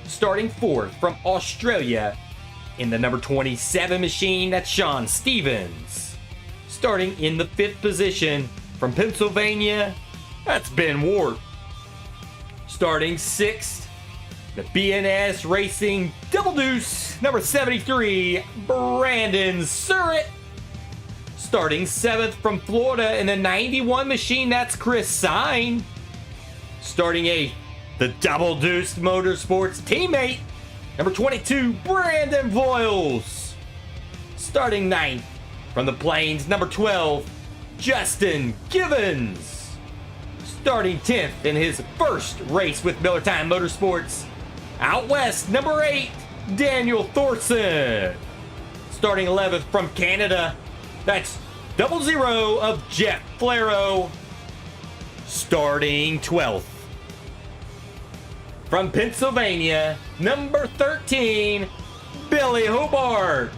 Starting fourth from Australia, in the number 27 machine, that's Sean Stevens. Starting in the fifth position from Pennsylvania, that's Ben Ward. Starting sixth, the BNS Racing Double Deuce, number 73, Brandon Surratt. Starting seventh from Florida in the 91 machine, that's Chris Sine. Starting eighth, the Double Deuce Motorsports teammate, number 22, Brandon Voiles. Starting ninth from the Plains, number 12, Justin Givens. Starting 10th in his first race with Millertime Motorsports, out west, number 8, Daniel Thorson. Starting 11th from Canada, that's 00 of Jeff Flaro. Starting 12th from Pennsylvania, number 13, Billy Hobart.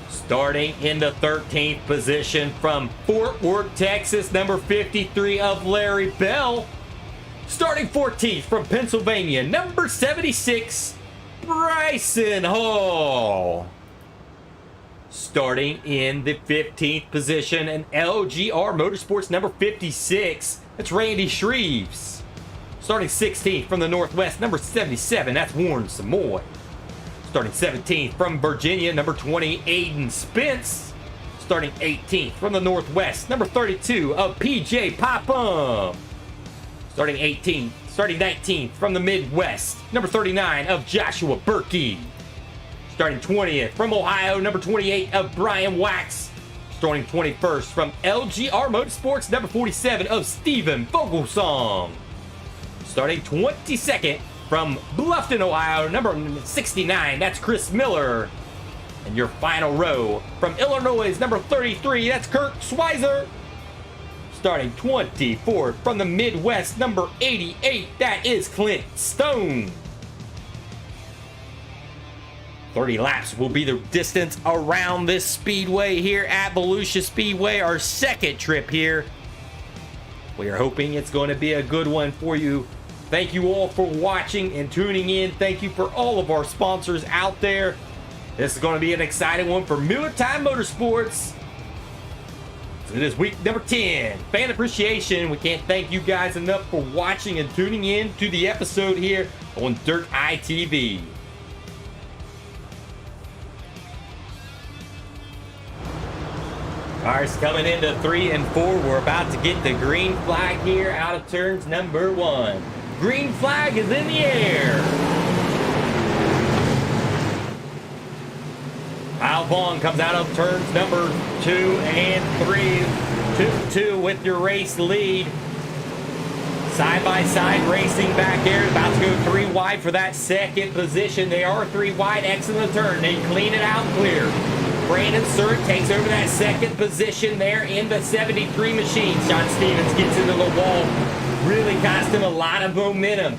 Starting in the 13th position from Fort Worth, Texas, number 53 of Larry Bell. Starting 14th from Pennsylvania, number 76, Bryson Hall. Starting in the 15th position, an LGR Motorsports number 56, that's Randy Shreves. Starting 16th from the Northwest, number 77, that's Warren Samoy. Starting 17th from Virginia, number 20, Aiden Spence. Starting 18th from the Northwest, number 32 of PJ Popham. Starting 19th from the Midwest, number 39 of Joshua Berkey. Starting 20th from Ohio, number 28 of Brian Wax. Starting 21st from LGR Motorsports, number 47 of Steven Vogelsong. Starting 22nd From Bluffton, Ohio, number 69, that's Chris Miller. And your final row from Illinois, number 33, that's Kurt Schweizer. Starting 24th from the Midwest, number 88, that is Clint Stone. 30 laps will be the distance around this speedway here at Volusia Speedway, our second trip here. We are hoping it's going to be a good one for you. Thank you all for watching and tuning in. Thank you for all of our sponsors out there. This is going to be an exciting one for Millertime Motorsports. So it is week number 10. Fan appreciation. We can't thank you guys enough for watching and tuning in to the episode here on Dirt ITV. Cars coming into 3 and 4. We're about to get the green flag here out of turns number 1. Green flag is in the air. Kyle Vaughn comes out of turns number 2 and 3. 2 with your race lead. Side by side racing back there. About to go 3 wide for that second position. They are 3 wide, exiting the turn. They clean it out clear. Brandon Surratt takes over that second position there in the 73 machine. Sean Stevens gets into the wall. Really cost him a lot of momentum.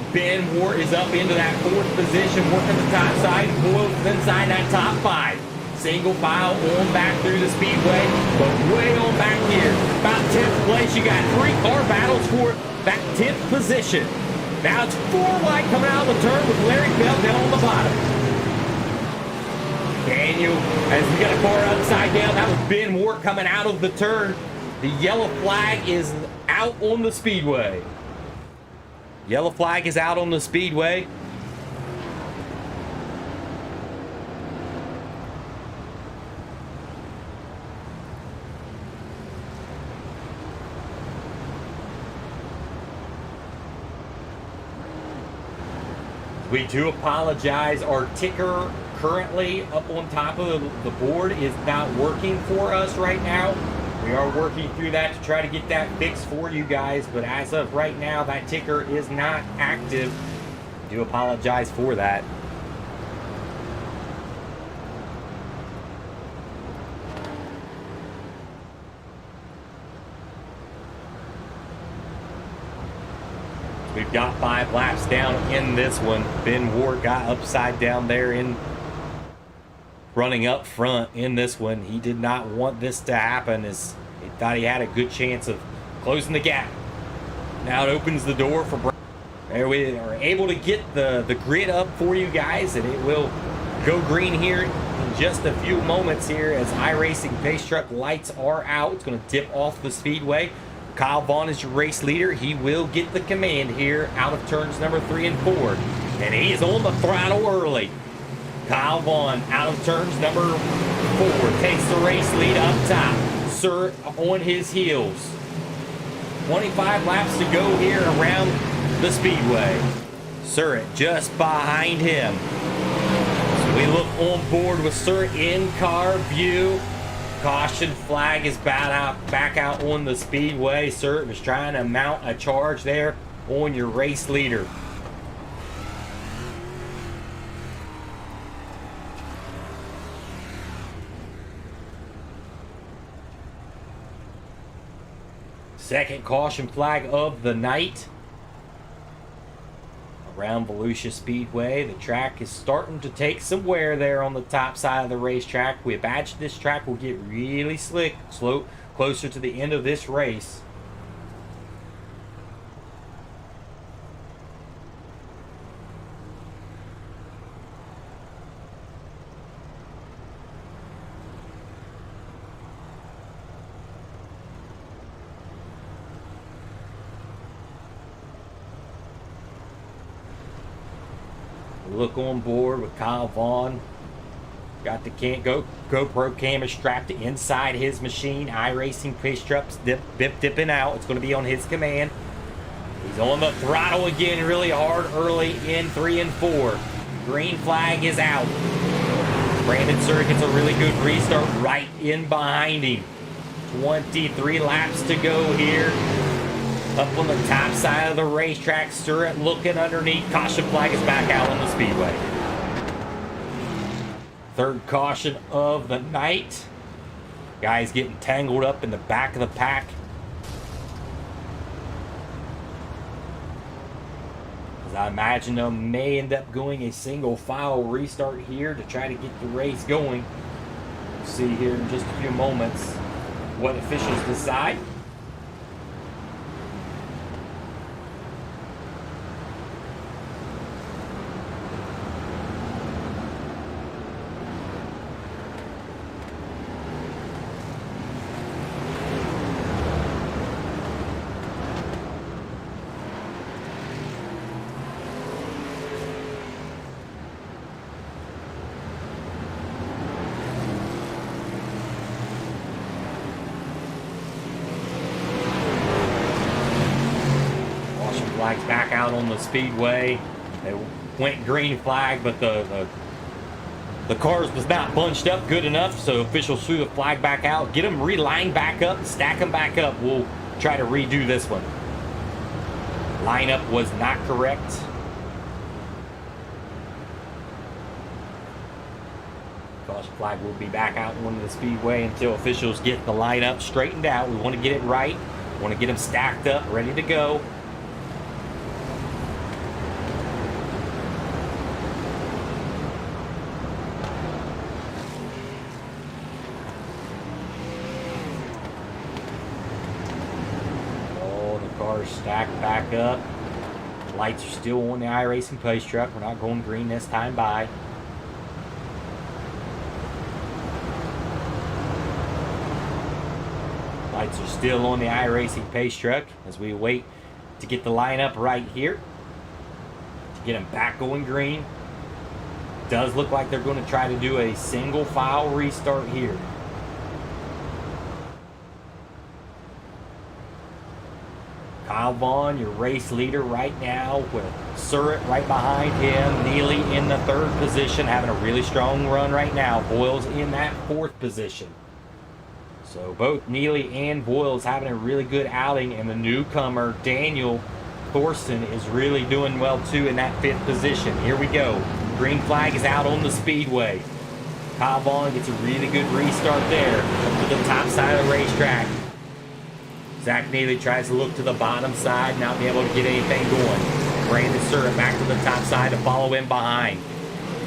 Ben Ward is up into that 4th position, working the top side, Boyle's inside that top 5. Single file on back through the speedway, but way on back here. About 10th place, you got 3 car battles for that 10th position. Now it's 4 wide coming out of the turn with Larry Bell down on the bottom. Daniel, as we got a car upside down, that was Ben Ward coming out of the turn. The yellow flag is out on the speedway. Yellow flag is out on the speedway. We do apologize. Our ticker currently up on top of the board is not working for us right now. We are working through that to try to get that fixed for you guys, but as of right now, that ticker is not active. I do apologize for that. We've got 5 laps down in this one. Ben Ward got upside down there in running up front in this one. He did not want this to happen, as he thought he had a good chance of closing the gap. Now it opens the door for there. We are able to get the grid up for you guys, and it will go green here in just a few moments here as iRacing Pace Truck lights are out. It's going to dip off the speedway. Kyle Vaughn is your race leader. He will get the command here out of turns number 3 and 4. And he is on the throttle early. Kyle Vaughn out of turns number 4 takes the race lead up top. Sir on his heels. 25 laps to go here around the speedway. Surratt just behind him. So we look on board with Surratt in car view. Caution flag is back out on the speedway. Surratt was trying to mount a charge there on your race leader. Second caution flag of the night. Around Volusia Speedway, the track is starting to take some wear there on the top side of the racetrack. We imagine this track will get really slick closer to the end of this race. Look on board with Kyle Vaughn. Got the GoPro camera strapped inside his machine. iRacing Pace Trucks dipping out. It's going to be on his command. He's on the throttle again really hard early in 3 and 4. Green flag is out. Brandon Surratt gets a really good restart right in behind him. 23 laps to go here. Up on the top side of the racetrack, Surratt looking underneath. Caution flag is back out on the speedway. Third caution of the night. Guys getting tangled up in the back of the pack. As I imagine them may end up going a single file restart here to try to get the race going. We'll see here in just a few moments what officials decide. Flags back out on the speedway. They went green flag, but the cars was not bunched up good enough, so officials threw the flag back out. Get them relined back up, stack them back up. We'll try to redo this one. Lineup was not correct. Caution flag will be back out on the speedway until officials get the lineup straightened out. We want to get it right. We want to get them stacked up, ready to go. Stacked back up. Lights are still on the iRacing pace truck. We're not going green this time by. Lights are still on the iRacing pace truck as we wait to get the lineup right here to get them back going green. Does look like they're going to try to do a single file restart here. Kyle Vaughn, your race leader right now, with Surratt right behind him. Neely in the third position, having a really strong run right now. Boyles in that fourth position. So both Neely and Boyles having a really good outing, and the newcomer, Daniel Thorson, is really doing well too in that fifth position. Here we go. Green flag is out on the speedway. Kyle Vaughn gets a really good restart there up to the top side of the racetrack. Zach Neely tries to look to the bottom side, not be able to get anything going. Brandon Surratt back to the top side to follow him behind.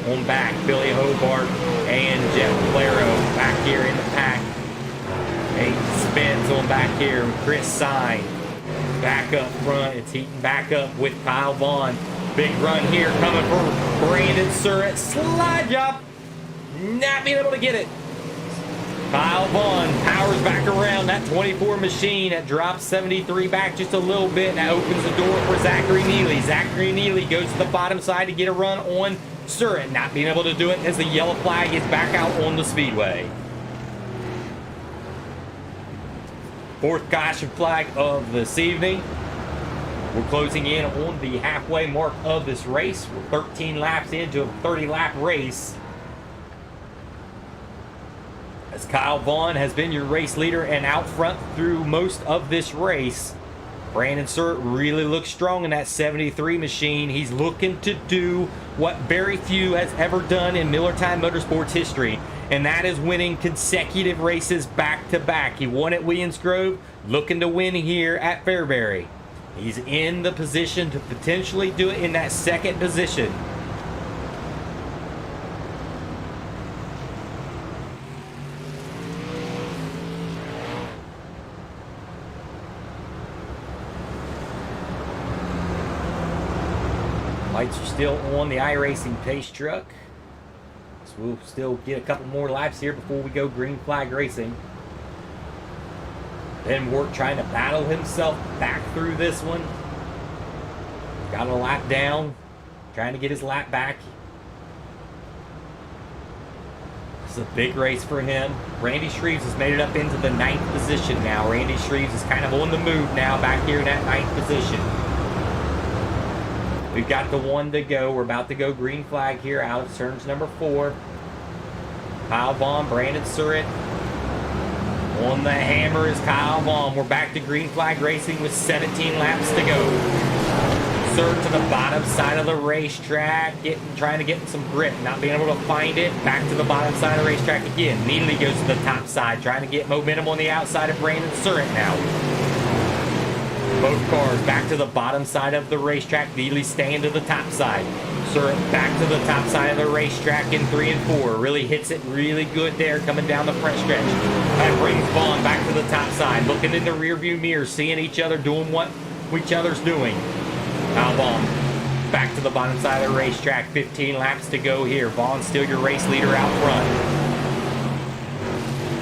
On back, Billy Hobart and Jeff Claro back here in the pack. 8 spins on back here with Chris Sine. Back up front, it's heating back up with Kyle Vaughn. Big run here coming for Brandon Surratt. Slide job. Not being able to get it. Kyle Vaughn powers back around that 24 machine that drops 73 back just a little bit. That opens the door for Zachary Neely. Zachary Neely goes to the bottom side to get a run on Surratt. Not being able to do it as the yellow flag is back out on the speedway. Fourth caution flag of this evening. We're closing in on the halfway mark of this race. We're 13 laps into a 30-lap race. As Kyle Vaughn has been your race leader and out front through most of this race. Brandon Surratt really looks strong in that 73 machine. He's looking to do what very few has ever done in Millertime Motorsports history, and that is winning consecutive races back-to-back. He won at Williams Grove, looking to win here at Fairbury. He's in the position to potentially do it in that second position. Lights are still on the iRacing pace truck. So we'll still get a couple more laps here before we go green flag racing. Ben Wart trying to battle himself back through this one. Got a lap down, trying to get his lap back. It's a big race for him. Randy Shreves has made it up into the 9th position now. Randy Shreves is kind of on the move now back here in that 9th position. We've got the 1 to go. We're about to go green flag here out of turns number 4. Kyle Vaughn, Brandon Surratt On the hammer is Kyle Vaughn. We're back to green flag racing with 17 laps to go. Sir to the bottom side of the racetrack, trying to get some grip, not being able to find it. Back to the bottom side of the racetrack again. Neely goes to the top side, trying to get momentum on the outside of Brandon Surratt now. Both cars back to the bottom side of the racetrack. Neely staying to the top side. Surratt back to the top side of the racetrack in 3 and 4. Really hits it really good there coming down the front stretch. That brings Vaughn back to the top side, looking in the rearview mirror, seeing each other, doing what each other's doing. Now Vaughn back to the bottom side of the racetrack. 15 laps to go here. Vaughn's still your race leader out front.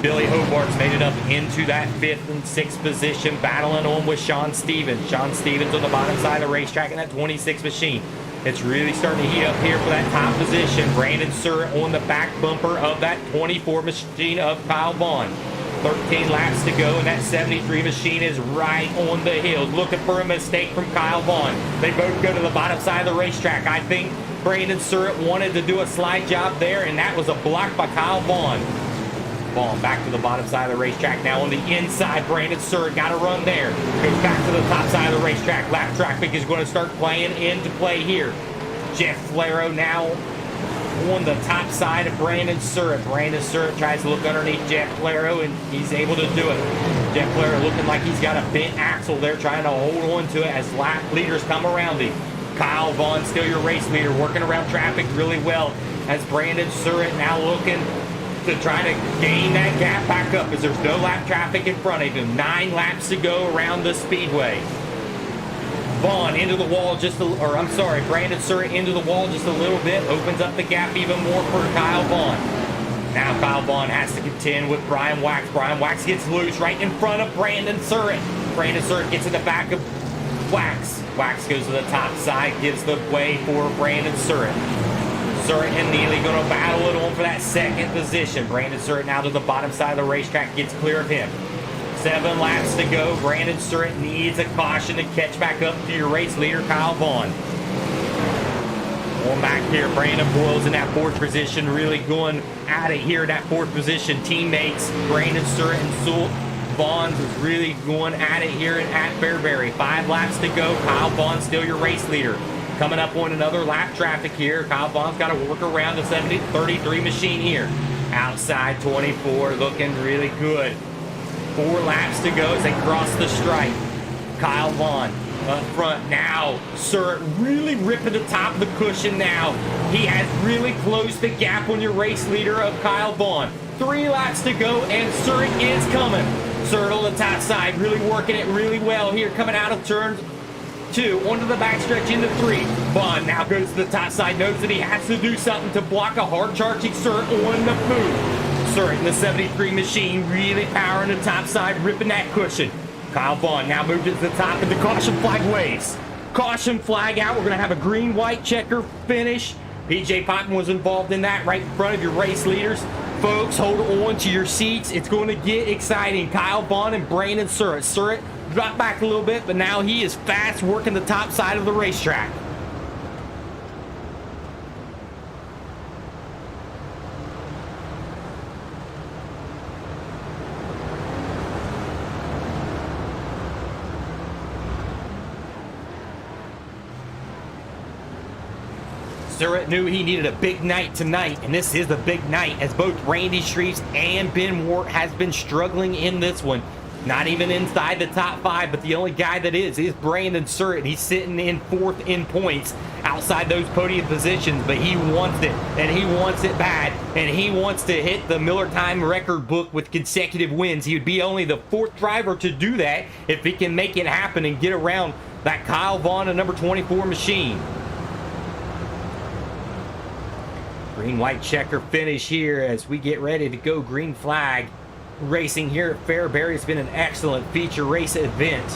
Billy Hobart's made it up into that 5th and 6th position, battling on with Sean Stevens. Sean Stevens on the bottom side of the racetrack in that 26 machine. It's really starting to heat up here for that top position. Brandon Surratt on the back bumper of that 24 machine of Kyle Vaughn. 13 laps to go, and that 73 machine is right on the hill. Looking for a mistake from Kyle Vaughn. They both go to the bottom side of the racetrack. I think Brandon Surratt wanted to do a slide job there, and that was a block by Kyle Vaughn. Vaughn back to the bottom side of the racetrack. Now on the inside, Brandon Surratt got a run there. Goes back to the top side of the racetrack. Lap traffic is going to start playing into play here. Jeff Flaro now on the top side of Brandon Surratt. Brandon Surratt tries to look underneath Jeff Flaro, and he's able to do it. Jeff Flaro looking like he's got a bent axle there, trying to hold on to it as lap leaders come around him. Kyle Vaughn, still your race leader, working around traffic really well as Brandon Surratt now looking to try to gain that gap back up as there's no lap traffic in front of him. 9 laps to go around the speedway. Vaughn into the wall Brandon Surratt into the wall just a little bit, opens up the gap even more for Kyle Vaughn. Now Kyle Vaughn has to contend with Brian Wax. Brian Wax gets loose right in front of Brandon Surratt. Brandon Surratt gets in the back of Wax. Wax goes to the top side, gives the way for Brandon Surratt. Surratt and Neely going to battle it on for that 2nd position. Brandon Surratt now to the bottom side of the racetrack, gets clear of him. 7 laps to go. Brandon Surratt needs a caution to catch back up to your race leader, Kyle Vaughn. Going back here, Brandon Boyle's in that 4th position, really going at it here in that 4th position. Teammates, Brandon Surratt and Sewell Vaughn's is really going at it here at Fairbury. 5 laps to go. Kyle Vaughn still your race leader. Coming up on another lap traffic here. Kyle Vaughn's got to work around the 33 machine here. Outside 24, looking really good. 4 laps to go as they cross the stripe. Kyle Vaughn up front now. Surratt really ripping the top of the cushion now. He has really closed the gap on your race leader of Kyle Vaughn. 3 laps to go, and Surratt is coming. Surratt on the top side, really working it really well here, coming out of turn 2, onto the backstretch into 3. Vaughn now goes to the top side, knows that he has to do something to block a hard-charging Surratt on the move. Surratt in the 73 machine, really powering the top side, ripping that cushion. Kyle Vaughn now moved it to the top, and the caution flag waves. Caution flag out. We're going to have a green-white checker finish. PJ Poppen was involved in that right in front of your race leaders. Folks, hold on to your seats. It's going to get exciting. Kyle Vaughn and Brandon Surratt. Surratt dropped back a little bit, but now he is fast working the top side of the racetrack. Surratt knew he needed a big night tonight, and this is a big night as both Randy Streets and Ben Wart has been struggling in this one. Not even inside the top 5, but the only guy that is Brandon Surratt. He's sitting in 4th in points outside those podium positions, but he wants it, and he wants it bad, and he wants to hit the Millertime record book with consecutive wins. He would be only the 4th driver to do that if he can make it happen and get around that Kyle Vaughn and number 24 machine. Green-white checker finish here as we get ready to go green flag racing here at Fairbury. It's been an excellent feature race event.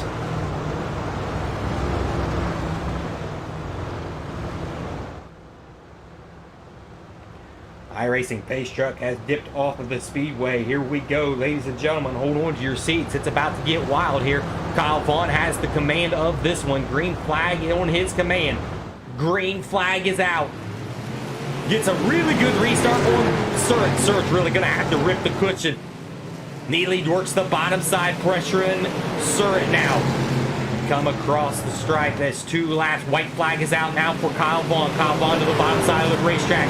iRacing Pace Truck has dipped off of the speedway. Here we go, ladies and gentlemen. Hold on to your seats. It's about to get wild here. Kyle Vaughn has the command of this one. Green flag on his command. Green flag is out. Gets a really good restart on Surratt. Surratt's really going to have to rip the cushion. Neely works the bottom side, pressuring Surratt now. Come across the stripe. That's 2 laps. White flag is out now for Kyle Vaughn. Kyle Vaughn to the bottom side of the racetrack.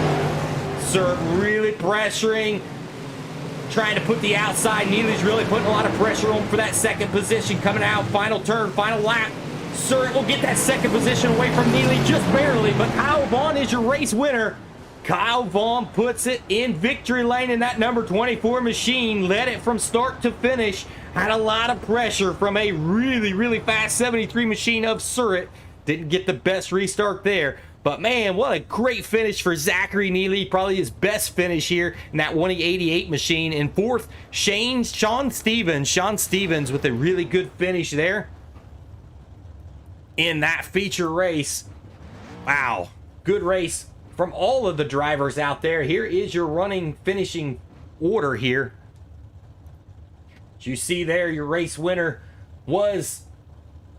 Surratt really pressuring, trying to put the outside. Neely's really putting a lot of pressure on for that second position. Coming out, final turn, final lap. Surratt will get that second position away from Neely just barely, but Kyle Vaughn is your race winner. Kyle Vaughn puts it in victory lane in that number 24 machine. Led it from start to finish. Had a lot of pressure from a really, really fast 73 machine of Surratt. Didn't get the best restart there. But man, what a great finish for Zachary Neely. Probably his best finish here in that 188 machine. In fourth, Sean Stevens. Sean Stevens with a really good finish there in that feature race. Wow, good race from all of the drivers out there. Here is your running finishing order here. As you see there, your race winner was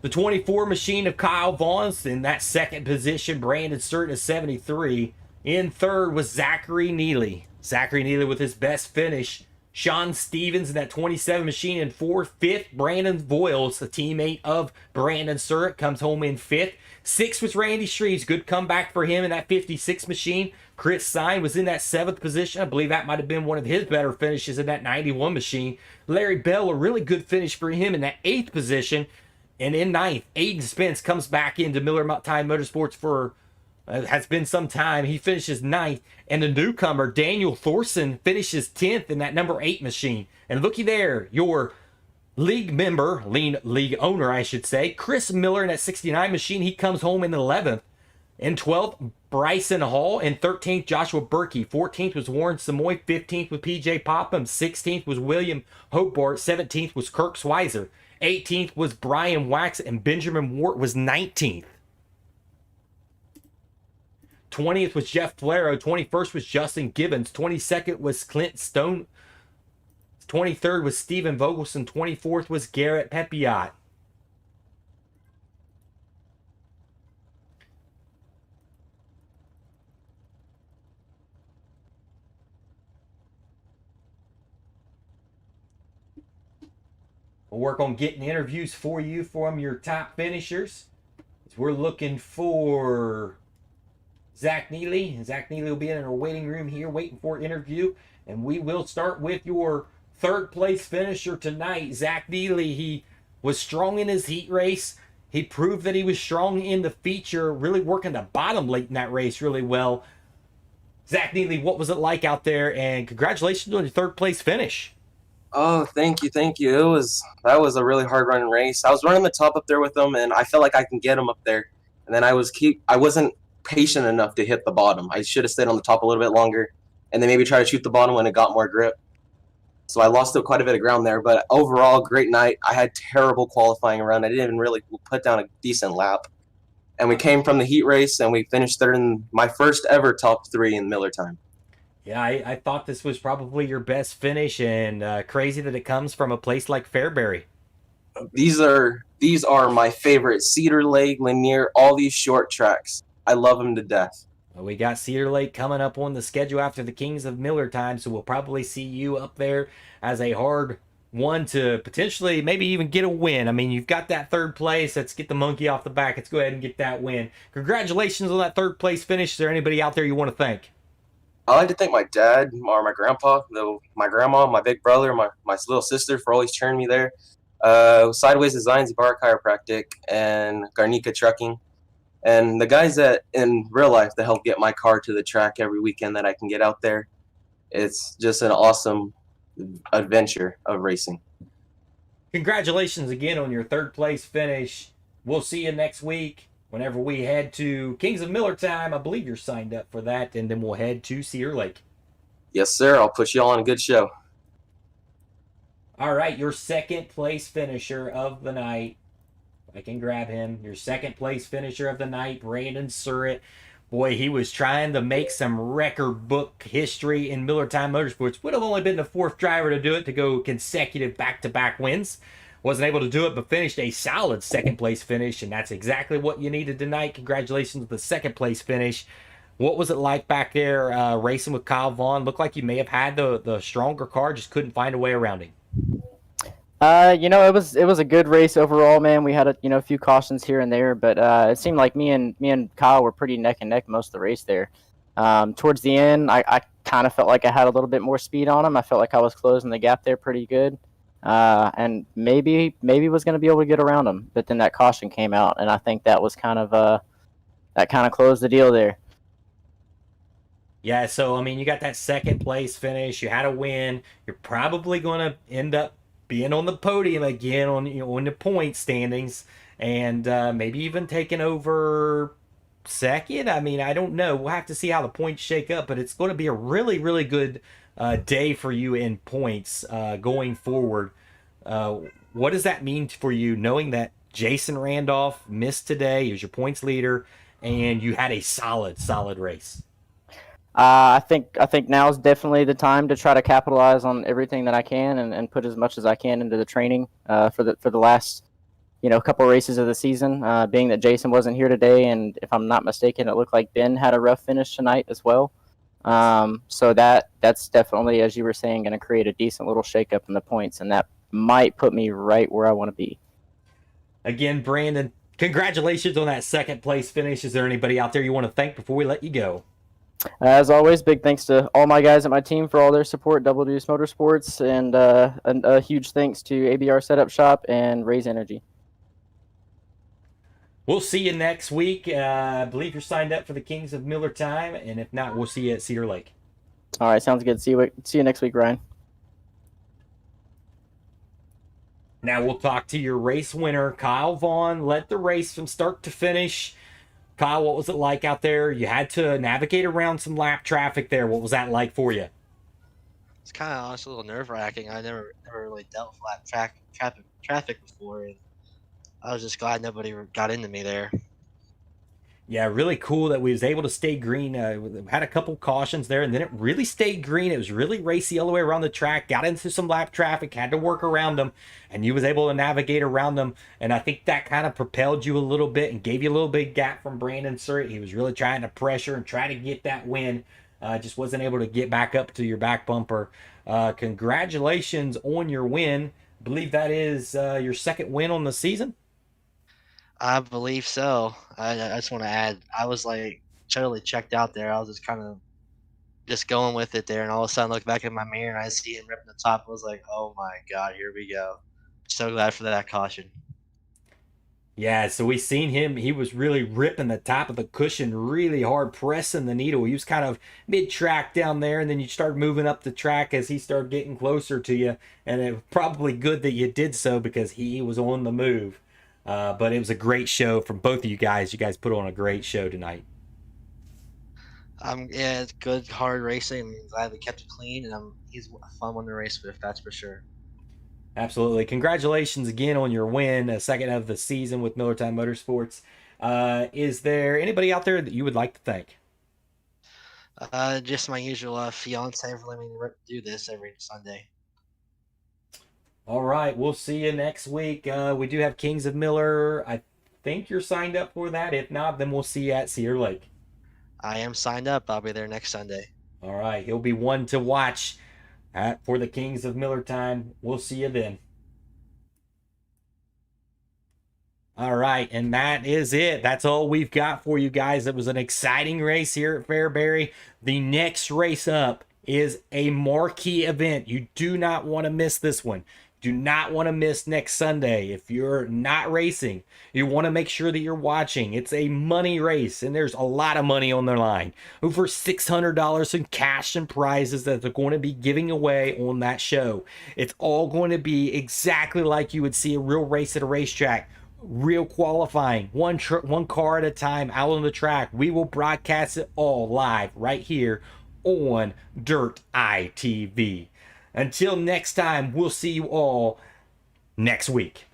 the 24 machine of Kyle Vaughn. In that second position, Brandon Surratt is 73. In third was Zachary Neely. Zachary Neely with his best finish. Sean Stevens in that 27 machine in fourth. Fifth, Brandon Voiles, a teammate of Brandon Surratt, comes home in fifth. Sixth was Randy Shreves. Good comeback for him in that 56 machine. Chris Sine was in that seventh position. I believe that might have been one of his better finishes in that 91 machine. Larry Bell, a really good finish for him in that eighth position. And in ninth, Aiden Spence comes back into Millertime Motorsports for has been some time. He finishes ninth. And the newcomer, Daniel Thorson, finishes 10th in that number 8 machine. And looky there, your league member, league owner, I should say, Chris Miller in that 69 machine. He comes home in 11th. In 12th, Bryson Hall. In 13th, Joshua Berkey. 14th was Warren Samoy. 15th was PJ Popham. 16th was William Hobart. 17th was Kirk Schweizer. 18th was Brian Wax. And Benjamin Wart was 19th. 20th was Jeff Flero. 21st was Justin Gibbons. 22nd was Clint Stone. 23rd was Stephen Vogelson. 24th was Garrett Pepiot. We'll work on getting interviews for you from your top finishers. We're looking for Zach Neely. Zach Neely will be in our waiting room here waiting for an interview. And we will start with your third place finisher tonight. Zach Neely, he was strong in his heat race. He proved that he was strong in the feature, really working the bottom late in that race really well. Zach Neely, what was it like out there? And congratulations on your third place finish.
Oh, thank you. That was a really hard running race. I was running the top up there with them, and I felt like I can get them up there. And then I wasn't patient enough to hit the bottom. I should have stayed on the top a little bit longer, and then maybe try to shoot the bottom when it got more grip. So I lost quite a bit of ground there. But overall, great night. I had terrible qualifying run. I didn't even really put down a decent lap. And we came from the heat race, and we finished third in my first ever top 3 in Millertime.
Yeah, I thought this was probably your best finish, and crazy that it comes from a place like Fairbury.
These are my favorite. Cedar Lake, Lanier, all these short tracks. I love them to death.
Well, we got Cedar Lake coming up on the schedule after the Kings of Millertime, so we'll probably see you up there as a hard one to potentially maybe even get a win. I mean, you've got that third place. Let's get the monkey off the back. Let's go ahead and get that win. Congratulations on that third place finish. Is there anybody out there you want to thank?
I like to thank my dad or my grandpa, my grandma, my big brother, my little sister for always cheering me there. Sideways Designs, Bar Chiropractic, and Garnica Trucking. And the guys that in real life that help get my car to the track every weekend that I can get out there. It's just an awesome adventure of racing.
Congratulations again on your third place finish. We'll see you next week whenever we head to Kings of Millertime. I believe you're signed up for that, and then we'll head to Cedar Lake.
Yes, sir. I'll put you all on a good show.
All right, your second place finisher of the night. I can grab him. Your second place finisher of the night, Brandon Surratt. Boy, he was trying to make some record book history in Millertime Motorsports. Would have only been the fourth driver to do it, to go consecutive back-to-back wins. Wasn't able to do it, but finished a solid second place finish, and that's exactly what you needed tonight. Congratulations with the second place finish. What was it like back there racing with Kyle Vaughn? Looked like you may have had the stronger car, just couldn't find a way around him.
It was a good race overall, man. We had a few cautions here and there, but it seemed like me and Kyle were pretty neck and neck most of the race there. Towards the end, I kind of felt like I had a little bit more speed on him. I felt like I was closing the gap there pretty good, and maybe was going to be able to get around him. But then that caution came out, and I think that was that kind of closed the deal there.
Yeah, so I mean, you got that second place finish. You had a win. You're probably going to end up being on the podium again on the point standings, and maybe even taking over second. I mean, I don't know. We'll have to see how the points shake up, but it's going to be a really, really good day for you in points going forward. What does that mean for you, knowing that Jason Randolph missed today? He was your points leader, and you had a solid race.
I think now is definitely the time to try to capitalize on everything that I can and put as much as I can into the training for the last couple races of the season. Being that Jason wasn't here today, and if I'm not mistaken, it looked like Ben had a rough finish tonight as well. So that's definitely, as you were saying, going to create a decent little shakeup in the points, and that might put me right where I want to be.
Again, Brandon, congratulations on that second place finish. Is there anybody out there you want to thank before we let you go?
As always, big thanks to all my guys at my team for all their support, Double Deuce Motorsports, and a huge thanks to ABR Setup Shop and Raise Energy.
We'll see you next week. I believe you're signed up for the Kings of Millertime, and if not, we'll see you at Cedar Lake.
All right, sounds good. See you next week, Ryan.
Now we'll talk to your race winner, Kyle Vaughn. Led the race from start to finish. Kyle, what was it like out there? You had to navigate around some lap traffic there. What was that like for you?
It's kind of honestly a little nerve-wracking. I never really dealt with lap traffic before, and I was just glad nobody got into me there.
Yeah, really cool that we was able to stay green. We had a couple cautions there, and then it really stayed green. It was really racy all the way around the track. Got into some lap traffic, had to work around them, and you was able to navigate around them. And I think that kind of propelled you a little bit and gave you a little bit gap from Brandon Surrett. He was really trying to pressure and try to get that win. Just wasn't able to get back up to your back bumper. Congratulations on your win. I believe that is your second win on the season.
I believe so. I just want to add, I was like totally checked out there. I was just kind of just going with it there, and all of a sudden, I look back at my mirror and I see him ripping the top. I was like, "Oh my God, here we go!" So glad for that caution.
Yeah, so we seen him. He was really ripping the top of the cushion really hard, pressing the needle. He was kind of mid-track down there, and then you started moving up the track as he started getting closer to you. And it was probably good that you did so because he was on the move. But it was a great show from both of you guys. You guys put on a great show tonight.
Yeah, it's good, hard racing. I'm glad we kept it clean, and he's a fun one to race with, that's for sure.
Absolutely. Congratulations again on your win, second of the season with Millertime Motorsports. Is there anybody out there that you would like to thank?
Just my usual fiance for letting me do this every Sunday.
All right, we'll see you next week. We do have Kings of Miller. I think you're signed up for that. If not, then we'll see you at Cedar Lake.
I am signed up. I'll be there next Sunday.
All right, he'll be one to watch for the Kings of Millertime. We'll see you then. All right, and that is it. That's all we've got for you guys. It was an exciting race here at Fairbury. The next race up is a marquee event. You do not want to miss this one. Do not want to miss next Sunday. If you're not racing, you want to make sure that you're watching. It's a money race, and there's a lot of money on the line. Over $600 in cash and prizes that they're going to be giving away on that show. It's all going to be exactly like you would see a real race at a racetrack. Real qualifying, one car at a time out on the track. We will broadcast it all live right here on Dirt ITV. Until next time, we'll see you all next week.